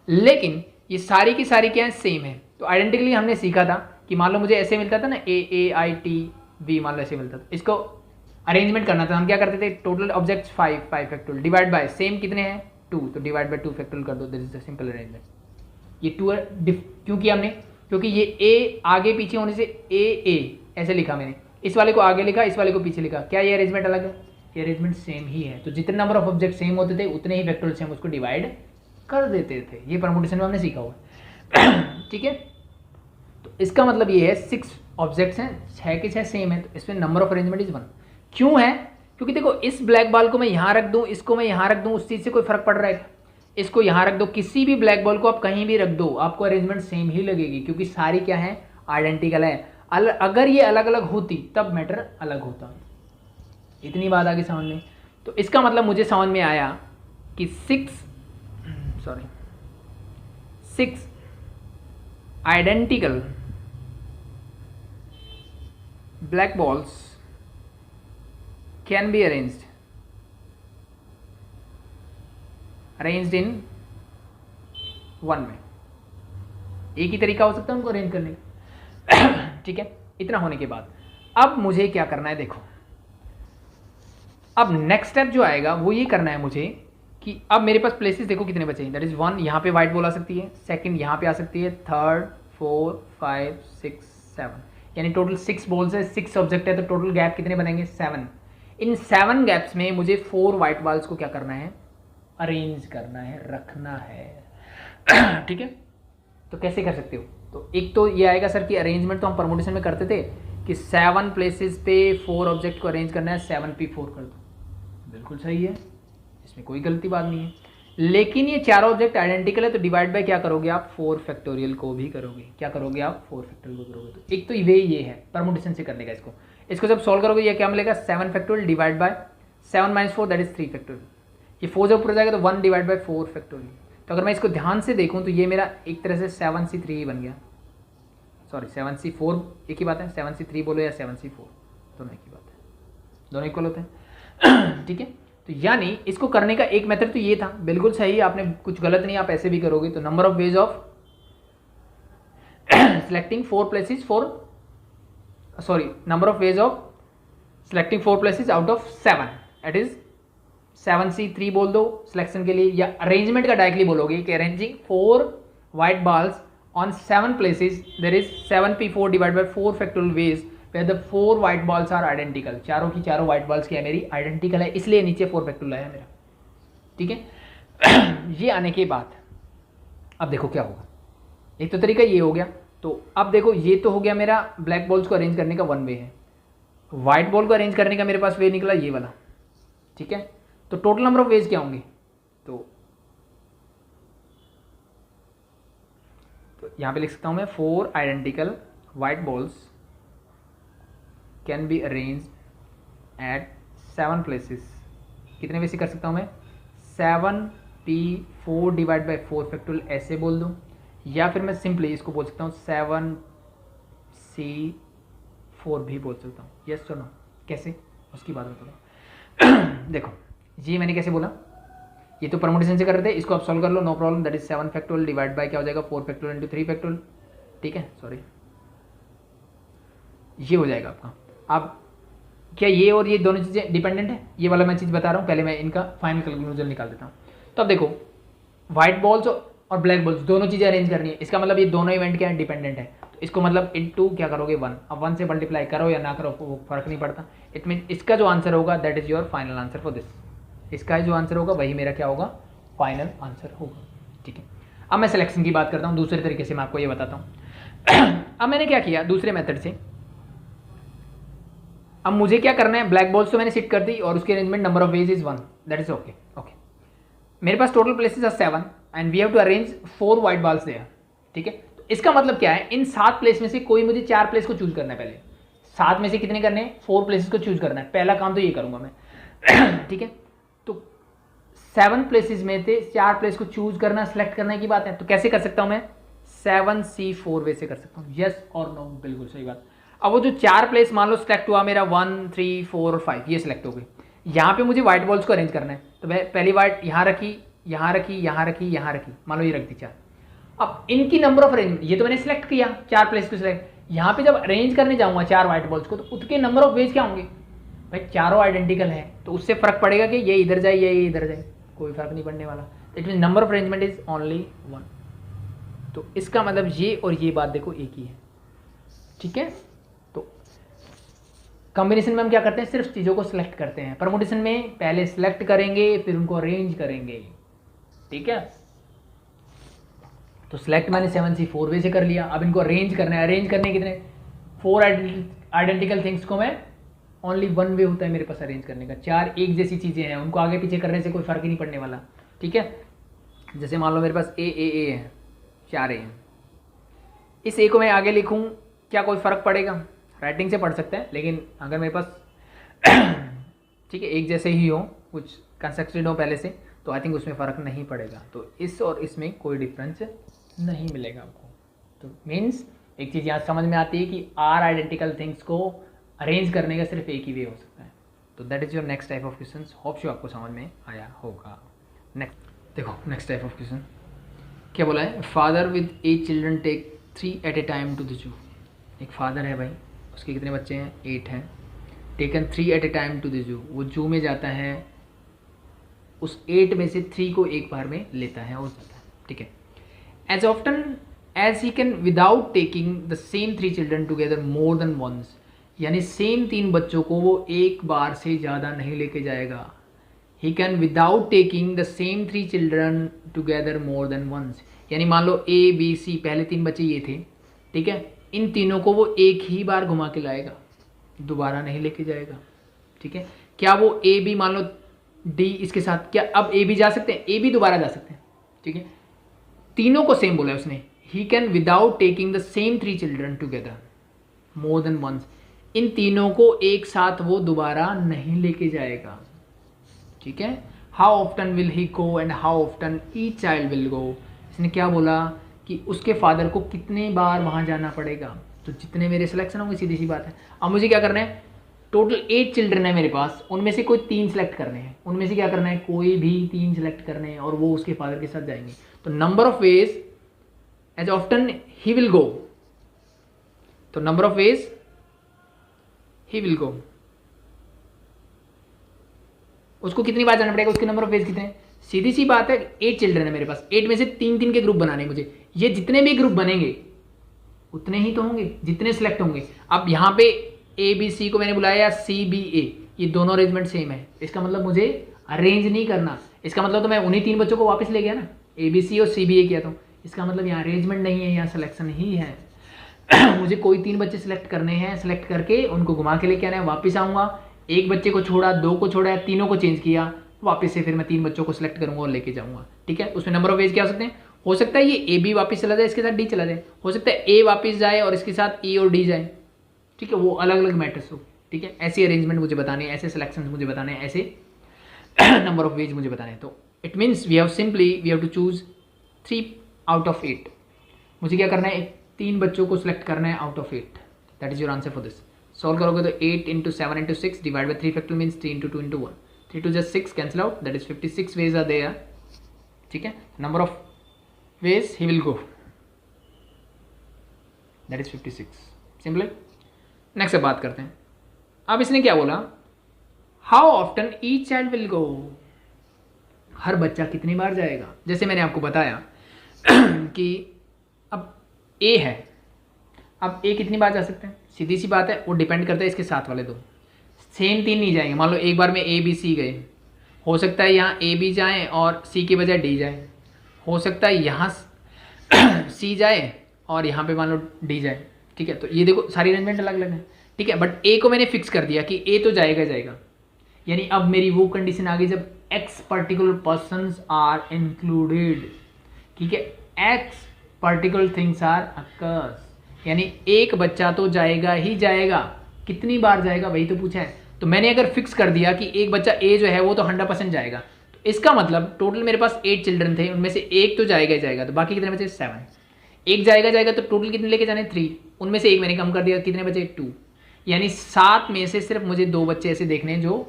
लेकिन ये सारी की सारी क्या है, सेम है। तो आइडेंटिकली हमने सीखा था कि मान लो मुझे ऐसे मिलता था ना AAITV, मान लो ऐसे मिलता था, इसको अरेंजमेंट करना था, हम क्या करते थे, total objects 5 factorial divide bye same कितने हैं 2, तो डिवाइड बाय 2 फैक्टोरियल कर दो, this is the simple arrangement. ये 2 क्यों किया हमने, क्योंकि ये A आगे पीछे होने से AA ऐसे लिखा मैंने, इस वाले को आगे लिखा, इस वाले को पीछे लिखा, क्या ये अरेंजमेंट अलग है, ये अरेंजमेंट सेम ही है। तो जितने नंबर ऑफ ऑब्जेक्ट सेम होते थे उतने ही फैक्टोरियल से हम उसको डिवाइड कर देते थे, ये परमुटेशन में हमने सीखा हुआ ठीक है। तो इसका मतलब ये है 6 ऑब्जेक्ट्स हैं, 6 के 6 सेम है, तो इसमें नंबर ऑफ अरेंजमेंट इज 1। क्यों है, क्योंकि देखो इस ब्लैक बॉल को मैं यहाँ रख दूँ, इसको मैं यहाँ रख दूँ, उस चीज़ से कोई फर्क पड़ रहा है, इसको यहाँ रख दो, किसी भी ब्लैक बॉल को आप कहीं भी रख दो आपको अरेंजमेंट सेम ही लगेगी, क्योंकि सारी क्या है, आइडेंटिकल है। अगर ये अलग अलग होती तब मैटर अलग होता। इतनी बात आगे समझ में। तो इसका मतलब मुझे समझ में आया कि 6 identical black balls can be arranged इन 1 में। एक ही तरीका हो सकता है उनको अरेंज करने का ठीक है। इतना होने के बाद अब मुझे क्या करना है, देखो अब नेक्स्ट स्टेप जो आएगा वो ये करना है मुझे कि अब मेरे पास प्लेसेस देखो कितने बचे हैं, दैट इज 1 यहाँ पे वाइट बॉल आ सकती है, सेकंड यहाँ पे आ सकती है, थर्ड 4 5 6 7, यानी टोटल 6 बॉल्स है, 6 ऑब्जेक्ट है, तो टोटल गैप कितने बनेंगे 7। इन 7 गैप्स में मुझे 4 वाइट बॉल्स को क्या करना है, अरेंज करना है, रखना है ठीक है। तो कैसे कर सकते हो, तो एक तो ये आएगा सर कि अरेंजमेंट तो हम परमुटेशन में करते थे कि 7 प्लेसेस पे 4 ऑब्जेक्ट को अरेंज करना है, 7p4 कर दो, बिल्कुल सही है, इसमें कोई गलती बात नहीं है। लेकिन ये चारों ऑब्जेक्ट आइडेंटिकल है, तो डिवाइड बाय क्या करोगे आप, 4 फैक्टोरियल को भी करोगे, क्या करोगे आप 4 फैक्टोरियल को करोगे। तो एक तो वे ये है परमुटेशन से करने का, इसको जब सॉल्व करोगे ये क्या मिलेगा, 7 factorial divide bye 7 - 4 that is 3 factorial, ये 4 जब ऊपर जाएगा तो 1 डिवाइड बाय 4 फैक्टोरियल। तो अगर मैं इसको ध्यान से देखूं तो ये मेरा एक तरह से 7c3 ही बन गया, सॉरी 7c4 एक ही बात है, 7c3 बोलो या 7c4 दोनों एक ही बात है, दोनों इक्वल होते हैं ठीक है। तो यानी इसको करने का एक मेथड तो ये था, बिल्कुल सही, आपने कुछ गलत नहीं, आप ऐसे भी करोगे। तो number of ways of selecting 4 places number of ways of selecting 4 places out of 7 that is 7c3 बोल दो सिलेक्शन के लिए, या अरेंजमेंट का डायरेक्टली बोलोगे कि arranging 4 white balls on 7 places there is 7p4 divide by 4 factorial ways where the 4 white balls are identical, चारों की चारों वाइट बॉल्स क्या है मेरी आइडेंटिकल है, इसलिए नीचे 4 फैक्टोरियल आया मेरा, ठीक है ये आने के बाद अब देखो क्या होगा, एक तो तरीका ये हो गया। तो अब देखो ये तो हो गया मेरा ब्लैक बॉल्स को अरेंज करने का 1 वे है, व्हाइट बॉल को अरेंज करने का मेरे पास वे निकला ये वाला, ठीक है। तो टोटल नंबर ऑफ वेज क्या होंगे, तो यहां पे लिख सकता हूं मैं 4 identical white balls can be arrange eight 7 places, कितने वे से कर सकता हूं मैं, 7p4 डिवाइड बाय 4 फैक्टोरियल ऐसे बोल दूं, या फिर मैं सिंपली इसको बोल सकता हूं 7c4 भी बोल सकता हूं, यस सुनो कैसे, उसकी बात बताऊँ देखो ये मैंने कैसे बोला, ये तो परमुटेशन से कर रहे थे, इसको आप सॉल्व कर लो no problem, that is 7 factorial divide by क्या हो जाएगा 4 फैक्टोरियल इंटू 3 फैक्टोरियल, ठीक है सॉरी ये हो जाएगा आपका। अब क्या ये और ये दोनों चीज़ें डिपेंडेंट है, ये वाला मैं चीज़ बता रहा हूँ, पहले मैं इनका फाइनल कंक्लूजन निकाल देता हूँ। तो अब देखो व्हाइट बॉल्स और ब्लैक बॉल्स दोनों चीज़ें अरेंज करनी है, इसका मतलब ये दोनों इवेंट क्या है डिपेंडेंट है, तो इसको मतलब इनटू क्या करोगे 1, अब 1 से मल्टीप्लाई करो या ना करो वो फर्क नहीं पड़ता, इट मीन इसका जो आंसर होगा that is your final answer for this, इसका जो आंसर होगा वही मेरा क्या होगा फाइनल आंसर होगा, ठीक है। अब मैं सिलेक्शन की बात करता हूँ दूसरे तरीके से, मैं आपको ये बताता हूँ अब मैंने क्या किया दूसरे मेथड से, अब मुझे क्या करना है, ब्लैक बॉल्स तो मैंने सिट कर दी और उसकी arrangement number of ways is 1 that is okay okay, मेरे पास total places are 7 and we have to arrange 4 white balls there, ठीक है। तो इसका मतलब क्या है, इन 7 प्लेस में से कोई मुझे 4 प्लेस को चूज करना है, पहले 7 में से कितने करने हैं 4 प्लेसेस को चूज करना है, पहला काम तो ये करूंगा मैं ठीक है। तो 7 प्लेसेस में से 4 प्लेस को चूज करना सिलेक्ट करने की बात है, तो कैसे कर सकता हूं मैं 7c4 वे से कर सकता हूं, यस और नो बिल्कुल सही बात। अब वो जो 4 प्लेस मान लो सिलेक्ट हुआ मेरा 1 3 4 और 5 ये सिलेक्ट हो गई, यहाँ पे मुझे व्हाइट बॉल्स को अरेंज करना है, तो मैं पहली व्हाइट यहाँ रखी यहाँ रखी यहाँ रखी यहाँ रखी, मान लो ये रख दी 4। अब इनकी नंबर ऑफ अरेंजमेंट, ये तो मैंने सिलेक्ट किया 4 प्लेस को सिलेक्ट, यहाँ पे जब अरेंज करने जाऊँगा 4 वाइट बॉल्स को, तो उसके नंबर ऑफ वेज क्या होंगे भाई, चारों आइडेंटिकल है, तो उससे फर्क पड़ेगा कि ये इधर जाए या ये इधर जाए, कोई फर्क नहीं पड़ने वाला। It mean number of arrangement is only 1। तो इसका मतलब ये और ये बात देखो एक ही है, ठीक है। तो कॉम्बिनेशन में हम क्या करते हैं, सिर्फ चीज़ों को सिलेक्ट करते हैं। परमुटेशन में पहले सिलेक्ट करेंगे फिर उनको अरेंज करेंगे, ठीक है। तो सिलेक्ट मैंने 7C 4 वे से कर लिया, अब इनको अरेंज करना है। अरेंज करने कितने, 4 आइडेंटिकल थिंग्स को मैं ओनली 1 वे होता है मेरे पास अरेंज करने का। 4 एक जैसी चीज़ें हैं, उनको आगे पीछे करने से कोई फर्क ही नहीं पड़ने वाला, ठीक है। जैसे मान लो मेरे पास ए है, 4 ए हैं, इस ए को मैं आगे लिखूँ, क्या कोई फ़र्क पड़ेगा, राइटिंग से पढ़ सकते हैं, लेकिन अगर मेरे पास ठीक है एक जैसे ही हो, कुछ कंस्ट्रक्टेड हो पहले से, तो आई थिंक उसमें फ़र्क नहीं पड़ेगा। तो इस और इसमें कोई डिफरेंस नहीं मिलेगा आपको। तो मीन्स एक चीज़ यहाँ समझ में आती है कि आर आइडेंटिकल थिंग्स को अरेंज करने का सिर्फ एक ही वे हो सकता है। तो that is your next type of question. Hope show आपको समझ में आया होगा। नेक्स्ट देखो, नेक्स्ट टाइप ऑफ क्वेश्चन क्या बोला है, father with 8 children take 3 at a time to the zoo. एक फादर है भाई, उसके कितने बच्चे हैं, 8 हैं, taken 3 at a time to the zoo. वो जू में जाता है, उस 8 में से 3 को एक बार में लेता है और जाता है, ठीक है। As often as he can without taking the same 3 children together more than once, यानी सेम 3 बच्चों को वो एक बार से ज़्यादा नहीं लेके जाएगा। He can without taking the same 3 children together more than once, यानी मान लो ए बी सी पहले 3 बच्चे ये थे, ठीक है, इन तीनों को वो एक ही बार घुमा के लाएगा, दोबारा नहीं लेके जाएगा, ठीक है। क्या वो ए बी, मान लो डी इसके साथ, क्या अब ए बी जा सकते हैं, ए बी दोबारा जा सकते हैं, ठीक है। तीनों को सेम बोला है उसने, he can without taking the same 3 children together more than once, इन तीनों को एक साथ वो दोबारा नहीं लेके जाएगा, ठीक है। How often will he go and how often each child will गो, इसने क्या बोला कि उसके फादर को कितने बार वहाँ जाना पड़ेगा। तो जितने मेरे सिलेक्शन होंगे, सीधी सी बात है। अब मुझे क्या करना है, टोटल 8 चिल्ड्रन है मेरे पास, उनमें से कोई 3 सेलेक्ट करने हैं, उनमें से क्या करना है, कोई भी 3 सेलेक्ट करने हैं और वो उसके फादर के साथ जाएंगे। तो number of ways as often he will go, तो number of ways he will go, उसको कितनी बार जाना पड़ेगा, उसके नंबर ऑफ वेज कितने हैं, सीधी सी बात है। 8 चिल्ड्रन है मेरे पास, 8 में से 3-3 के ग्रुप बनाने हैं मुझे, ये जितने भी ग्रुप बनेंगे उतने ही तो होंगे जितने सिलेक्ट होंगे। अब यहाँ पे ए बी सी को मैंने बुलाया, सी बी ए, ये दोनों अरेंजमेंट सेम है, इसका मतलब मुझे अरेंज नहीं करना, इसका मतलब तो मैं उन्हीं 3 बच्चों को वापस ले गया ना, ए बी सी और सी बी ए किया, तो इसका मतलब यहाँ अरेंजमेंट नहीं है, यहाँ सिलेक्शन ही है। मुझे कोई 3 बच्चे सिलेक्ट करने हैं, सिलेक्ट करके उनको घुमा के लेके आना है, वापस आऊँगा, एक बच्चे को छोड़ा, 2 को छोड़ा, तीनों को चेंज किया, वापस से फिर मैं 3 बच्चों को सिलेक्ट करूँगा और लेके जाऊँगा, ठीक है। उसमें नंबर ऑफ वेज क्या हो सकते हैं, हो सकता है ये ए बी वापस चला जाए, इसके साथ डी चला जाए, हो सकता है ए वापस जाए और इसके साथ ई और डी जाए, ठीक है, वो अलग अलग मैटर्स हो, ठीक है। ऐसे अरेंजमेंट मुझे बताने हैं, ऐसे सिलेक्शन मुझे बताने हैं, ऐसे नंबर ऑफ वेज मुझे बताने हैं। तो it means we have to choose 3 out of 8। मुझे क्या करना है, 3 बच्चों को सिलेक्ट करना है out of 8। That is your answer for this. Solve करोगे तो 8 into 7 into 6 divide by 3 factor means 3 into 2 into 1, 3 to just 6 cancel out, that is 56 ways are there, ठीक है। Number of ways he will go, that is 56, simple. Next अब बात करते हैं। अब इसने क्या बोला, how often each child will go, हर बच्चा कितनी बार जाएगा। जैसे मैंने आपको बताया कि अब ए है, अब ए कितनी बार जा सकते हैं, सीधी सी बात है, वो डिपेंड करता है इसके साथ वाले 2, सेम 3 नहीं जाएंगे। मान लो एक बार में ए बी सी गए, हो सकता है यहाँ ए बी जाएँ और सी के बजाय डी जाए, हो सकता है यहाँ सी जाए और यहाँ पे मान लो डी जाए, ठीक है। तो ये देखो सारी अरेंजमेंट अलग अलग है, ठीक है, बट ए को मैंने फिक्स कर दिया कि ए तो जाएगा जाएगा, यानी अब मेरी वो कंडीशन आ गई जब x particular persons are included, ठीक है, x particular things are occurs, यानी एक बच्चा तो जाएगा ही जाएगा, कितनी बार जाएगा वही तो पूछा है। तो मैंने अगर फिक्स कर दिया कि एक बच्चा ए जो है वो तो 100% जाएगा, तो इसका मतलब टोटल मेरे पास 8 चिल्ड्रन थे, उनमें से एक तो जाएगा ही जाएगा, तो बाकी कितने बचे, 7। एक जाएगा जाएगा तो टोटल कितने लेके जाने, 3, उनमें से एक मैंने कम कर दिया, कितने बचे, 2, यानी 7 में से सिर्फ मुझे 2 बच्चे ऐसे देखने हैं जो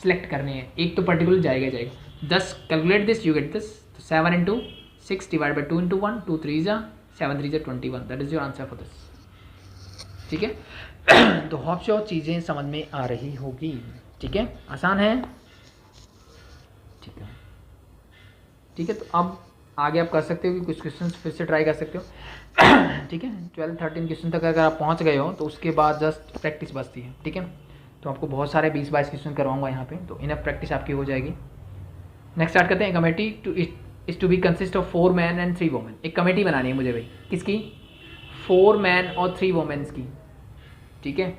सिलेक्ट करने हैं, एक तो पर्टिकुलर जाएगा जाएगा। 10 calculate this, you get this, 7 into 6 divide by 2 into 1, 2 3 जा 7 3 जा 21, that is your answer for this. ठीक है। तो होप सो चीज़ें समझ में आ रही होगी, ठीक है, आसान है, ठीक है, ठीक है। तो अब आगे आप कर सकते हो कि कुछ क्वेश्चन फिर से ट्राई कर सकते हो, ठीक है। 12-13 क्वेश्चन तक अगर आप पहुंच गए हो तो उसके बाद जस्ट प्रैक्टिस बचती है, ठीक है। तो आपको बहुत सारे 20-22 क्वेश्चन करवाऊंगा यहाँ पे, तो इनफ प्रैक्टिस आपकी हो जाएगी। नेक्स्ट स्टार्ट करते हैं। Committee is to be consist of 4 man and 3 women. एक कमेटी बनानी है मुझे भाई, किसकी? 4 मैन और 3 वोमेन्स की, ठीक है।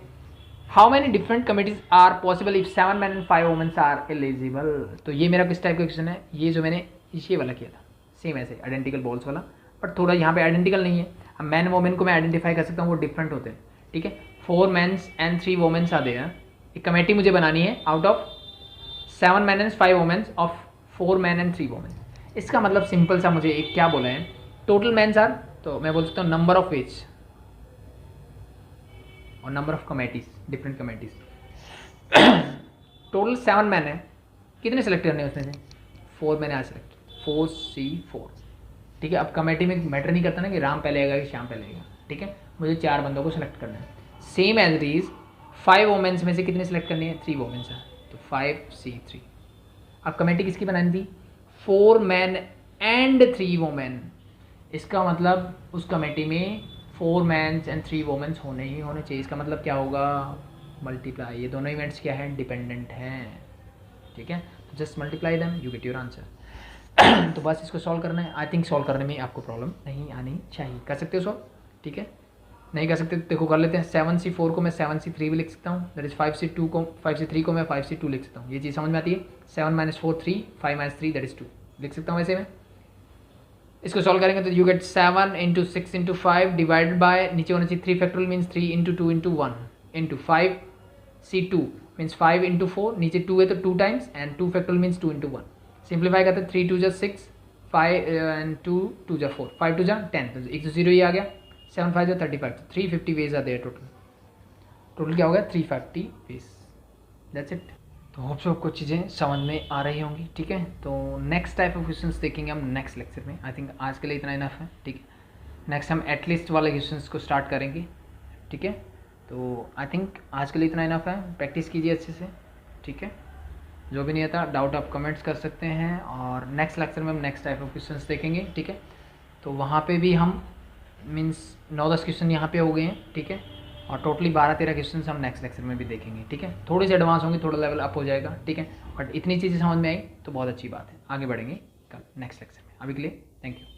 How many different committees are possible if 7 man and 5 womens are eligible. तो ये मेरा किस टाइप का क्वेश्चन है, ये जो मैंने ये वाला किया था सेम ऐसे आइडेंटिकल बॉल्स वाला, बट थोड़ा यहाँ पे आइडेंटिकल नहीं है। अब मैन वोमेन को मैं आइडेंटिफाई कर सकता हूँ, वो डिफरेंट होते हैं, ठीक है। 4 मैन्स एंड 3 वोमेन्स आ देगा। एक कमेटी मुझे बनानी है out of 7 man and 5 women's of 4 man and 3 women. इसका मतलब सिंपल सा मुझे एक क्या बोला है, टोटल मैन्स आर, तो मैं बोल सकता हूँ नंबर ऑफ एज और number of committees, different committees. Total 7 man है, कितने सेलेक्ट करने हैं उसमें से? 4 मैंने आज सेलेक्ट, 4C4, ठीक है। अब कमेटी में मैटर नहीं करता ना कि राम पहले आएगा कि श्याम पहले आएगा, ठीक है। मुझे 4 बंदों को सेलेक्ट करना है। Same as it is 5 womens में से कितने सेलेक्ट करनी है? 3 वोमेन्स है, तो 5C3। अब कमेटी किसकी बनानी थी? 4 मैन एंड 3 वोमेन। इसका मतलब उस कमेटी में 4 मैन्स एंड 3 वोमेन्स होने ही होने चाहिए। इसका मतलब क्या होगा? मल्टीप्लाई। ये दोनों इवेंट्स क्या है? डिपेंडेंट हैं, ठीक है। तो just multiply them, you get your answer. तो बस इसको सॉल्व करना है। आई थिंक सॉल्व करने में आपको प्रॉब्लम नहीं आनी चाहिए। कर सकते हो सॉल्व, ठीक है। नहीं कर सकते तो देखो कर लेते हैं। 7C4 को मैं 7C3 भी लिख सकता हूँ, दैट इज 5C3 को मैं 5C2 लिख सकता हूँ। ये चीज़ समझ में आती है। 7 - 4 3, 5 - 3 दैट इज 2 लिख सकता हूँ वैसे में। इसको सॉल्व करेंगे तो यू गेट 7 × 6 × 5 डिवाइडेड बाय, नीचे होना चाहिए 3 फैक्टोरियल मीन्स 3 × 2 × 1 × 5C2 मीन्स 5 × 4, नीचे 2 है तो 2 times, and 2 factorial means 2 × 1। Simplify करते हैं, 3 × 2 = 6, 5 एंड 2 × 2 = 4, 5 × 2 = 10, तो 1 तो 0 ही आ गया। 7 5 = 35, 350 वेज आ देयर टोटल क्या हो गया? 350 वेज, दैट्स इट। तो होप सो आपको चीज़ें समझ में आ रही होंगी, ठीक है। तो नेक्स्ट टाइप ऑफ क्वेश्चंस देखेंगे हम नेक्स्ट लेक्चर में। आई थिंक आज के लिए इतना इनफ है, ठीक है। नेक्स्ट हम एटलीस्ट वाले क्वेश्चंस को स्टार्ट करेंगे, ठीक है। तो आई थिंक आज के लिए इतना इनफ है। प्रैक्टिस कीजिए अच्छे से, ठीक है। जो भी नहीं आता डाउट आप कमेंट्स कर सकते हैं, और नेक्स्ट लेक्चर में हम नेक्स्ट टाइप ऑफ क्वेश्चंस देखेंगे, ठीक है। तो वहाँ पे भी हम मीन्स 9-10 क्वेश्चन यहाँ पे हो गए हैं, ठीक है। और टोटली 12-13 क्वेश्चन हम नेक्स्ट लेक्चर में भी देखेंगे, ठीक है। थोड़ी सी एडवांस होंगे, थोड़ा लेवल अप हो जाएगा, ठीक है। बट इतनी चीज़ें समझ में आई तो बहुत अच्छी बात है। आगे बढ़ेंगे कल नेक्स्ट लेक्चर में। अभी के लिए थैंक यू।